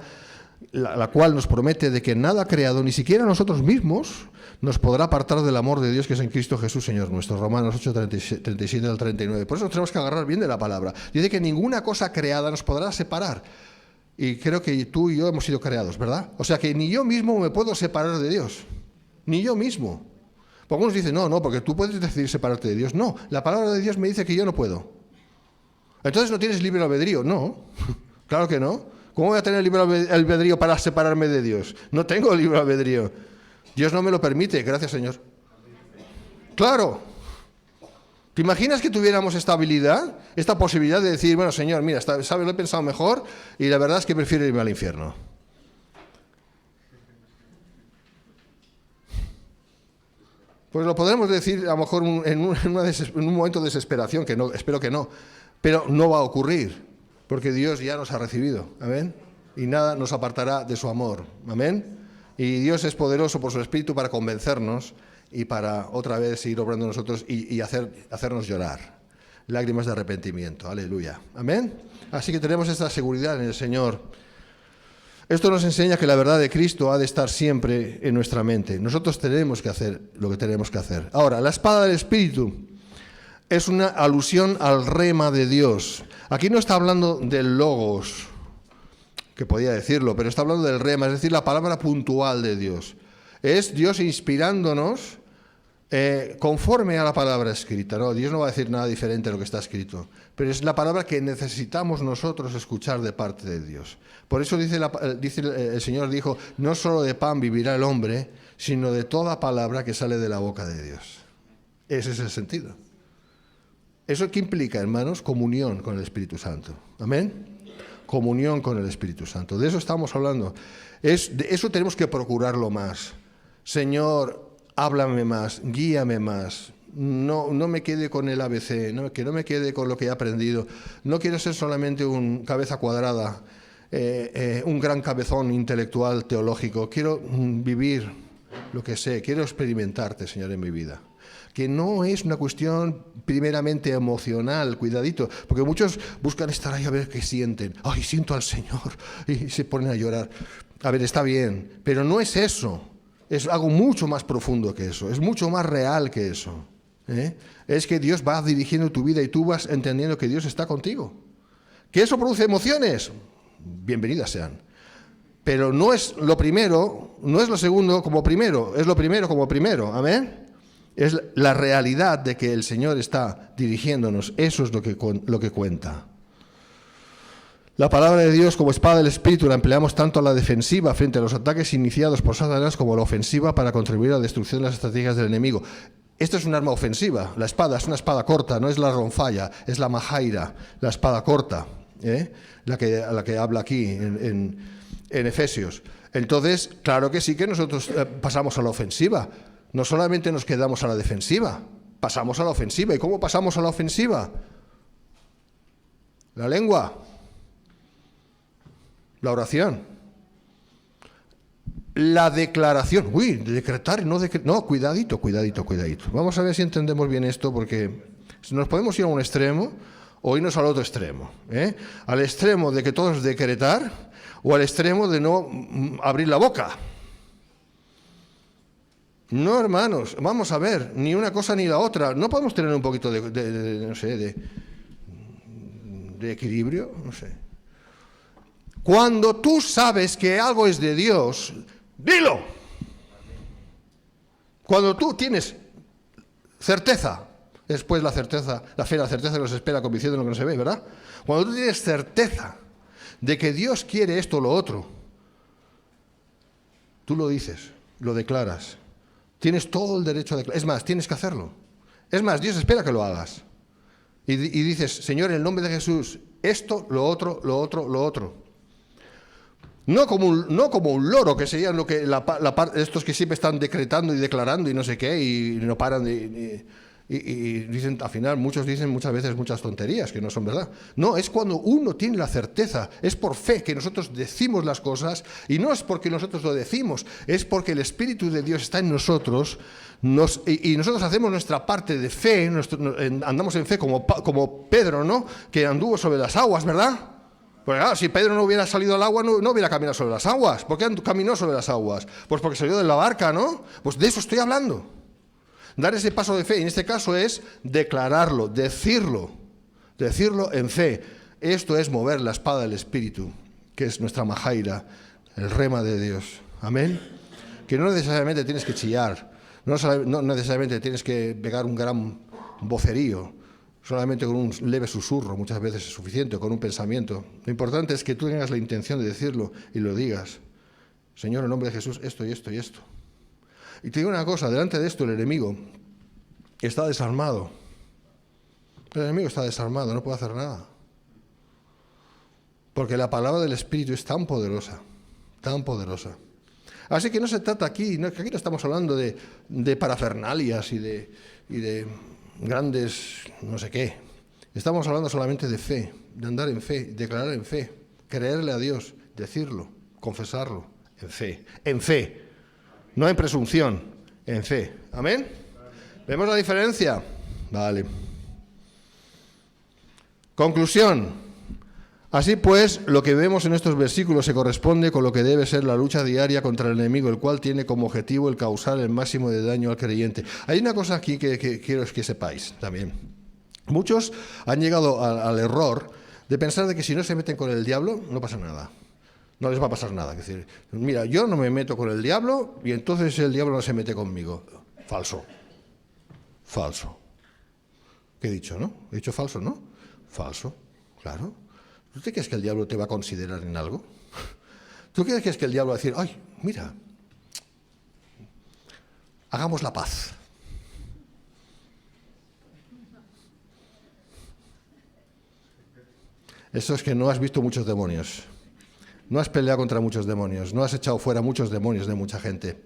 la cual nos promete de que nada creado, ni siquiera nosotros mismos, nos podrá apartar del amor de Dios que es en Cristo Jesús, Señor nuestro. Romanos 8, 37 al 39. Por eso nos tenemos que agarrar bien de la palabra. Dice que ninguna cosa creada nos podrá separar. Y creo que tú y yo hemos sido creados, ¿verdad? O sea que ni yo mismo me puedo separar de Dios. Ni yo mismo. Porque algunos dicen, no, porque tú puedes decidir separarte de Dios. No, la palabra de Dios me dice que yo no puedo. Entonces no tienes libre albedrío. No, claro que no. ¿Cómo voy a tener libre albedrío para separarme de Dios? No tengo libre albedrío. Dios no me lo permite, gracias Señor. Claro. ¿Te imaginas que tuviéramos esta habilidad, esta posibilidad de decir, bueno, Señor, mira, sabes, lo he pensado mejor y la verdad es que prefiero irme al infierno? Pues lo podremos decir a lo mejor en un momento de desesperación, que no, espero que no, pero no va a ocurrir, porque Dios ya nos ha recibido, amén, y nada nos apartará de su amor, amén, y Dios es poderoso por su Espíritu para convencernos y para otra vez seguir obrando en nosotros y hacernos llorar. lágrimas de arrepentimiento. Aleluya. Amén. Así que tenemos esta seguridad en el Señor. Esto nos enseña que la verdad de Cristo ha de estar siempre en nuestra mente. Nosotros tenemos que hacer lo que tenemos que hacer. Ahora, la espada del Espíritu es una alusión al rema de Dios. Aquí no está hablando del logos, que podía decirlo, pero está hablando del rema, es decir, la palabra puntual de Dios. Es Dios inspirándonos conforme a la palabra escrita, ¿no? Dios no va a decir nada diferente de lo que está escrito, pero es la palabra que necesitamos nosotros escuchar de parte de Dios. Por eso dice el Señor dijo, no solo de pan vivirá el hombre, sino de toda palabra que sale de la boca de Dios. Ese es el sentido. ¿Eso qué implica, hermanos? Comunión con el Espíritu Santo. ¿Amén? Comunión con el Espíritu Santo. De eso estamos hablando. De eso tenemos que procurarlo más. Señor, háblame más, guíame más. No me quede con el ABC, que no me quede con lo que he aprendido. No quiero ser solamente un cabeza cuadrada, un gran cabezón intelectual, teológico. Quiero vivir lo que sé, quiero experimentarte, Señor, en mi vida. Que no es una cuestión primeramente emocional, cuidadito, porque muchos buscan estar ahí a ver qué sienten. ¡Ay, siento al Señor! Y se ponen a llorar. A ver, está bien, pero no es eso. Es algo mucho más profundo que eso, es mucho más real que eso. Es que Dios va dirigiendo tu vida y tú vas entendiendo que Dios está contigo. ¿Que eso produce emociones? Bienvenidas sean. Pero no es lo primero, no es lo segundo como primero, es lo primero como primero. ¿Amén? Es la realidad de que el Señor está dirigiéndonos. Eso es lo que cuenta. La palabra de Dios como espada del Espíritu la empleamos tanto a la defensiva frente a los ataques iniciados por Satanás como a la ofensiva para contribuir a la destrucción de las estrategias del enemigo. Esto es un arma ofensiva. La espada es una espada corta, no es la ronfalla, es la majaira, la espada corta, la que habla aquí en Efesios. Entonces, claro que sí que nosotros pasamos a la ofensiva. No solamente nos quedamos a la defensiva, pasamos a la ofensiva. ¿Y cómo pasamos a la ofensiva? La lengua, la oración, la declaración. Uy, decretar, no, cuidadito. Vamos a ver si entendemos bien esto, porque nos podemos ir a un extremo o irnos al otro extremo. Al extremo de que todo es decretar o al extremo de no abrir la boca. No, hermanos, vamos a ver, ni una cosa ni la otra. No podemos tener un poquito de equilibrio, no sé. Cuando tú sabes que algo es de Dios, dilo. Cuando tú tienes certeza, después la fe, la certeza nos espera convicción de lo que no se ve, ¿verdad? Cuando tú tienes certeza de que Dios quiere esto o lo otro, tú lo dices, lo declaras. Tienes todo el derecho a declarar. Es más, tienes que hacerlo. Es más, Dios espera que lo hagas. Y dices, Señor, en el nombre de Jesús, esto, lo otro, lo otro, lo otro. No como un loro, que serían lo que estos que siempre están decretando y declarando y no sé qué, y no paran y dicen, al final, muchos dicen muchas veces muchas tonterías que no son verdad. No, es cuando uno tiene la certeza, es por fe que nosotros decimos las cosas, y no es porque nosotros lo decimos, es porque el Espíritu de Dios está en nosotros, y nosotros hacemos nuestra parte de fe, andamos en fe como Pedro, ¿no? Que anduvo sobre las aguas, ¿verdad? Pues claro, si Pedro no hubiera salido al agua, no hubiera caminado sobre las aguas. ¿Por qué caminó sobre las aguas? Pues porque salió de la barca, ¿no? Pues de eso estoy hablando. Dar ese paso de fe, en este caso es declararlo, decirlo en fe. Esto es mover la espada del Espíritu, que es nuestra majaira, el rema de Dios. Amén. Que no necesariamente tienes que chillar, no necesariamente tienes que pegar un gran vocerío, solamente con un leve susurro muchas veces es suficiente, con un pensamiento. Lo importante es que tú tengas la intención de decirlo y lo digas. Señor, en nombre de Jesús, esto y esto y esto. Y te digo una cosa, delante de esto el enemigo está desarmado. El enemigo está desarmado, no puede hacer nada. Porque la palabra del Espíritu es tan poderosa, tan poderosa. Así que no se trata aquí no estamos hablando de parafernalias y de grandes no sé qué. Estamos hablando solamente de fe, de andar en fe, declarar en fe, creerle a Dios, decirlo, confesarlo, en fe. En fe. No en presunción, en fe. ¿Amén? ¿Vemos la diferencia? Vale. Conclusión. Así pues, lo que vemos en estos versículos se corresponde con lo que debe ser la lucha diaria contra el enemigo, el cual tiene como objetivo el causar el máximo de daño al creyente. Hay una cosa aquí que quiero que sepáis también. Muchos han llegado al error de pensar de que si no se meten con el diablo, no pasa nada. No les va a pasar nada. Es decir, mira, yo no me meto con el diablo y entonces el diablo no se mete conmigo. Falso. Falso. ¿Qué he dicho, no? He dicho falso, ¿no? Falso, claro. ¿Tú te crees que el diablo te va a considerar en algo? ¿Tú crees que el diablo va a decir, ay, mira, hagamos la paz? Eso es que no has visto muchos demonios. No has peleado contra muchos demonios. No has echado fuera muchos demonios de mucha gente.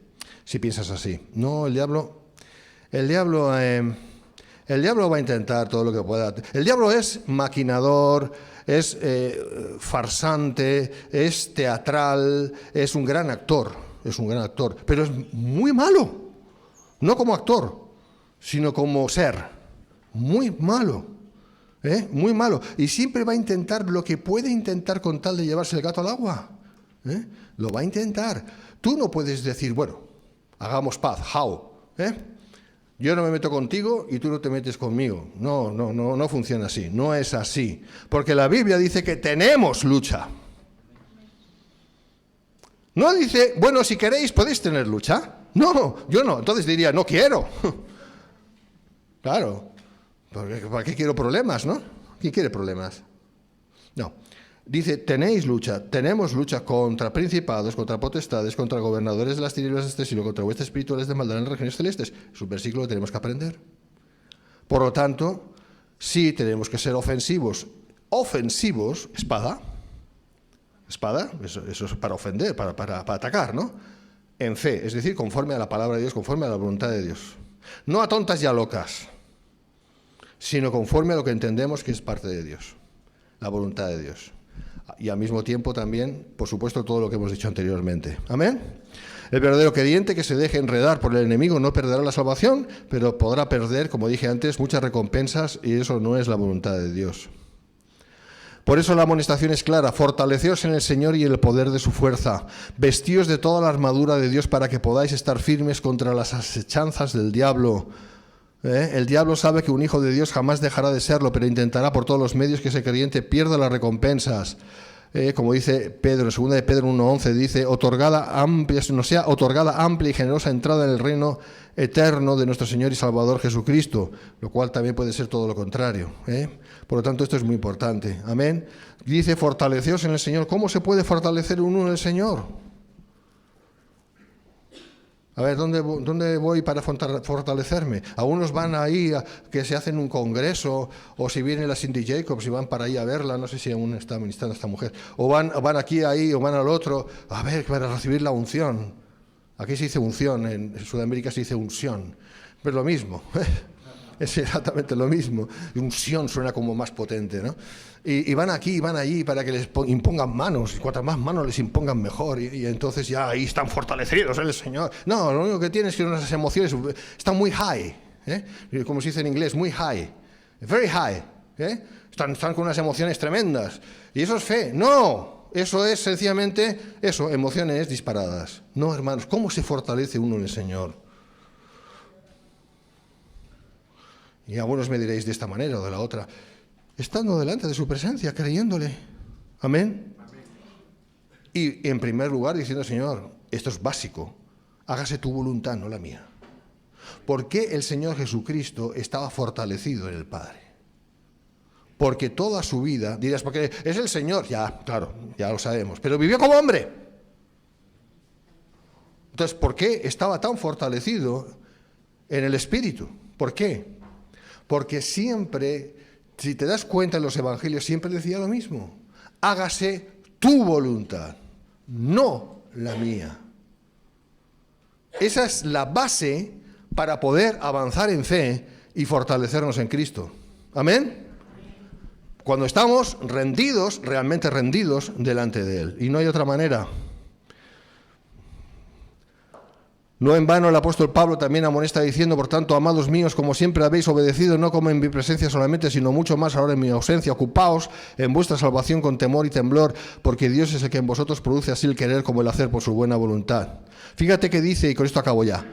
Si piensas así. No, el diablo va a intentar todo lo que pueda. El diablo es maquinador, es farsante, es teatral, es un gran actor, pero es muy malo. No como actor, sino como ser. Muy malo. Muy malo. Y siempre va a intentar lo que puede intentar con tal de llevarse el gato al agua. Lo va a intentar. Tú no puedes decir, bueno, hagamos paz. How? Yo no me meto contigo y tú no te metes conmigo. No funciona así. No es así. Porque la Biblia dice que tenemos lucha. No dice, bueno, si queréis podéis tener lucha. No, yo no. Entonces diría, no quiero. Claro. ¿Para qué quiero problemas, no? ¿Quién quiere problemas? No. Dice, tenéis lucha, tenemos lucha contra principados, contra potestades, contra gobernadores de las tinieblas de este siglo, contra vuestras espirituales de maldad en las regiones celestes. Es un versículo que tenemos que aprender. Por lo tanto, sí tenemos que ser ofensivos. Ofensivos, espada. Espada, eso es para ofender, para atacar, ¿no? En fe, es decir, conforme a la palabra de Dios, conforme a la voluntad de Dios. No a tontas y a locas, sino conforme a lo que entendemos que es parte de Dios, la voluntad de Dios. Y al mismo tiempo también, por supuesto, todo lo que hemos dicho anteriormente. ¿Amén? El verdadero creyente que se deje enredar por el enemigo no perderá la salvación, pero podrá perder, como dije antes, muchas recompensas, y eso no es la voluntad de Dios. Por eso la amonestación es clara: fortaleceos en el Señor y en el poder de su fuerza, vestíos de toda la armadura de Dios para que podáis estar firmes contra las asechanzas del diablo. El diablo sabe que un hijo de Dios jamás dejará de serlo, pero intentará por todos los medios que ese creyente pierda las recompensas. Como dice Pedro, en 2 de Pedro 1:11, dice, nos sea otorgada amplia y generosa entrada en el reino eterno de nuestro Señor y Salvador Jesucristo, lo cual también puede ser todo lo contrario. Por lo tanto, esto es muy importante. Amén. Dice, fortaleceos en el Señor. ¿Cómo se puede fortalecer uno en el Señor? A ver, ¿dónde voy para fortalecerme? Algunos van ahí que se hacen un congreso, o si viene la Cindy Jacobs y van para ahí a verla, no sé si aún está ministrando esta mujer, o van aquí, ahí, o van al otro, a ver, para recibir la unción. Aquí se dice unción, en Sudamérica se dice unción, pero lo mismo, es exactamente lo mismo. Unción suena como más potente, ¿no? Y van aquí y van allí para que les impongan manos, y cuantas más manos les impongan mejor, y entonces ya ahí están fortalecidos el Señor. No, lo único que tienen es que nuestras emociones están muy high, como se dice en inglés, muy high, very high, están con unas emociones tremendas, y eso es fe. No, eso es sencillamente eso, emociones disparadas. No, hermanos, ¿cómo se fortalece uno en el Señor? Y algunos me diréis de esta manera o de la otra, estando delante de su presencia, creyéndole. Amén. Y en primer lugar diciendo, Señor, esto es básico, hágase tu voluntad, no la mía. ¿Por qué el Señor Jesucristo estaba fortalecido en el Padre? Porque toda su vida, dirás, porque es el Señor, ya, claro, ya lo sabemos, pero vivió como hombre. Entonces, ¿por qué estaba tan fortalecido en el Espíritu? ¿Por qué? Porque siempre, si te das cuenta en los evangelios, siempre decía lo mismo. Hágase tu voluntad, no la mía. Esa es la base para poder avanzar en fe y fortalecernos en Cristo. ¿Amén? Cuando estamos rendidos, realmente rendidos delante de Él. Y no hay otra manera. No en vano el apóstol Pablo también amonesta diciendo, por tanto, amados míos, como siempre habéis obedecido, no como en mi presencia solamente, sino mucho más ahora en mi ausencia, ocupaos en vuestra salvación con temor y temblor, porque Dios es el que en vosotros produce así el querer como el hacer por su buena voluntad. Fíjate que dice, y con esto acabo ya,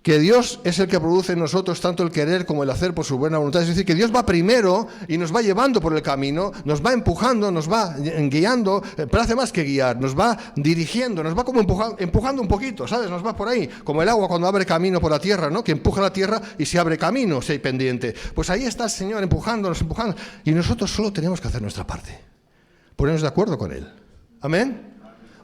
que Dios es el que produce en nosotros tanto el querer como el hacer por su buena voluntad. Es decir, que Dios va primero y nos va llevando por el camino, nos va empujando, nos va guiando, pero hace más que guiar, nos va dirigiendo, nos va como empujando un poquito, ¿sabes? Nos va por ahí, como el agua cuando abre camino por la tierra, ¿no? Que empuja la tierra y se abre camino si hay pendiente. Pues ahí está el Señor empujándonos, y nosotros solo tenemos que hacer nuestra parte, ponernos de acuerdo con Él. ¿Amén?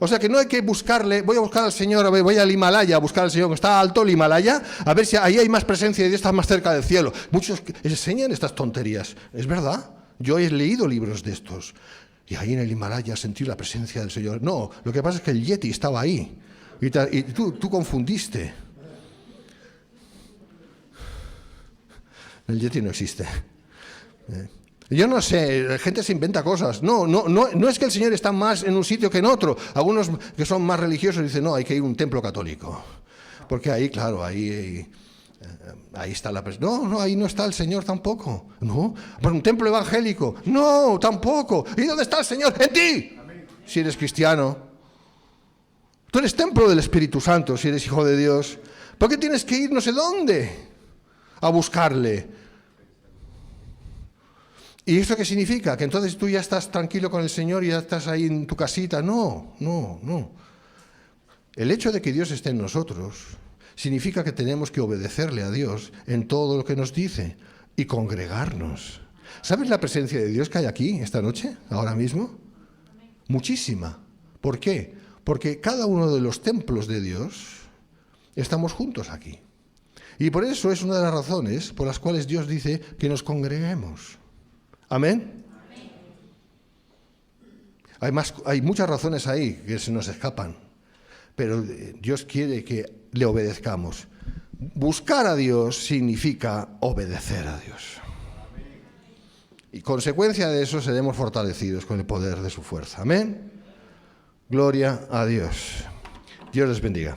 O sea que no hay que buscarle, voy a buscar al Señor, voy al Himalaya a buscar al Señor, que está alto el Himalaya, a ver si ahí hay más presencia de Dios, está más cerca del cielo. Muchos enseñan estas tonterías, es verdad, yo he leído libros de estos, y ahí en el Himalaya sentí la presencia del Señor. No, lo que pasa es que el Yeti estaba ahí, y tú confundiste. El Yeti no existe. Yo no sé, la gente se inventa cosas. No es que el Señor está más en un sitio que en otro. Algunos que son más religiosos dicen, no, hay que ir a un templo católico. Porque ahí, claro, ahí está la presencia. No, ahí no está el Señor tampoco. No, ¿por un templo evangélico? No, tampoco. ¿Y dónde está el Señor? En ti. Si eres cristiano. Tú eres templo del Espíritu Santo, si eres hijo de Dios. ¿Por qué tienes que ir no sé dónde a buscarle? ¿Y eso qué significa? ¿Que entonces tú ya estás tranquilo con el Señor y ya estás ahí en tu casita? No. El hecho de que Dios esté en nosotros significa que tenemos que obedecerle a Dios en todo lo que nos dice y congregarnos. ¿Sabes la presencia de Dios que hay aquí esta noche, ahora mismo? Muchísima. ¿Por qué? Porque cada uno de los templos de Dios estamos juntos aquí. Y por eso es una de las razones por las cuales Dios dice que nos congreguemos. ¿Amén? Hay muchas razones ahí que se nos escapan, pero Dios quiere que le obedezcamos. Buscar a Dios significa obedecer a Dios. Y consecuencia de eso seremos fortalecidos con el poder de su fuerza. Amén. Gloria a Dios. Dios les bendiga.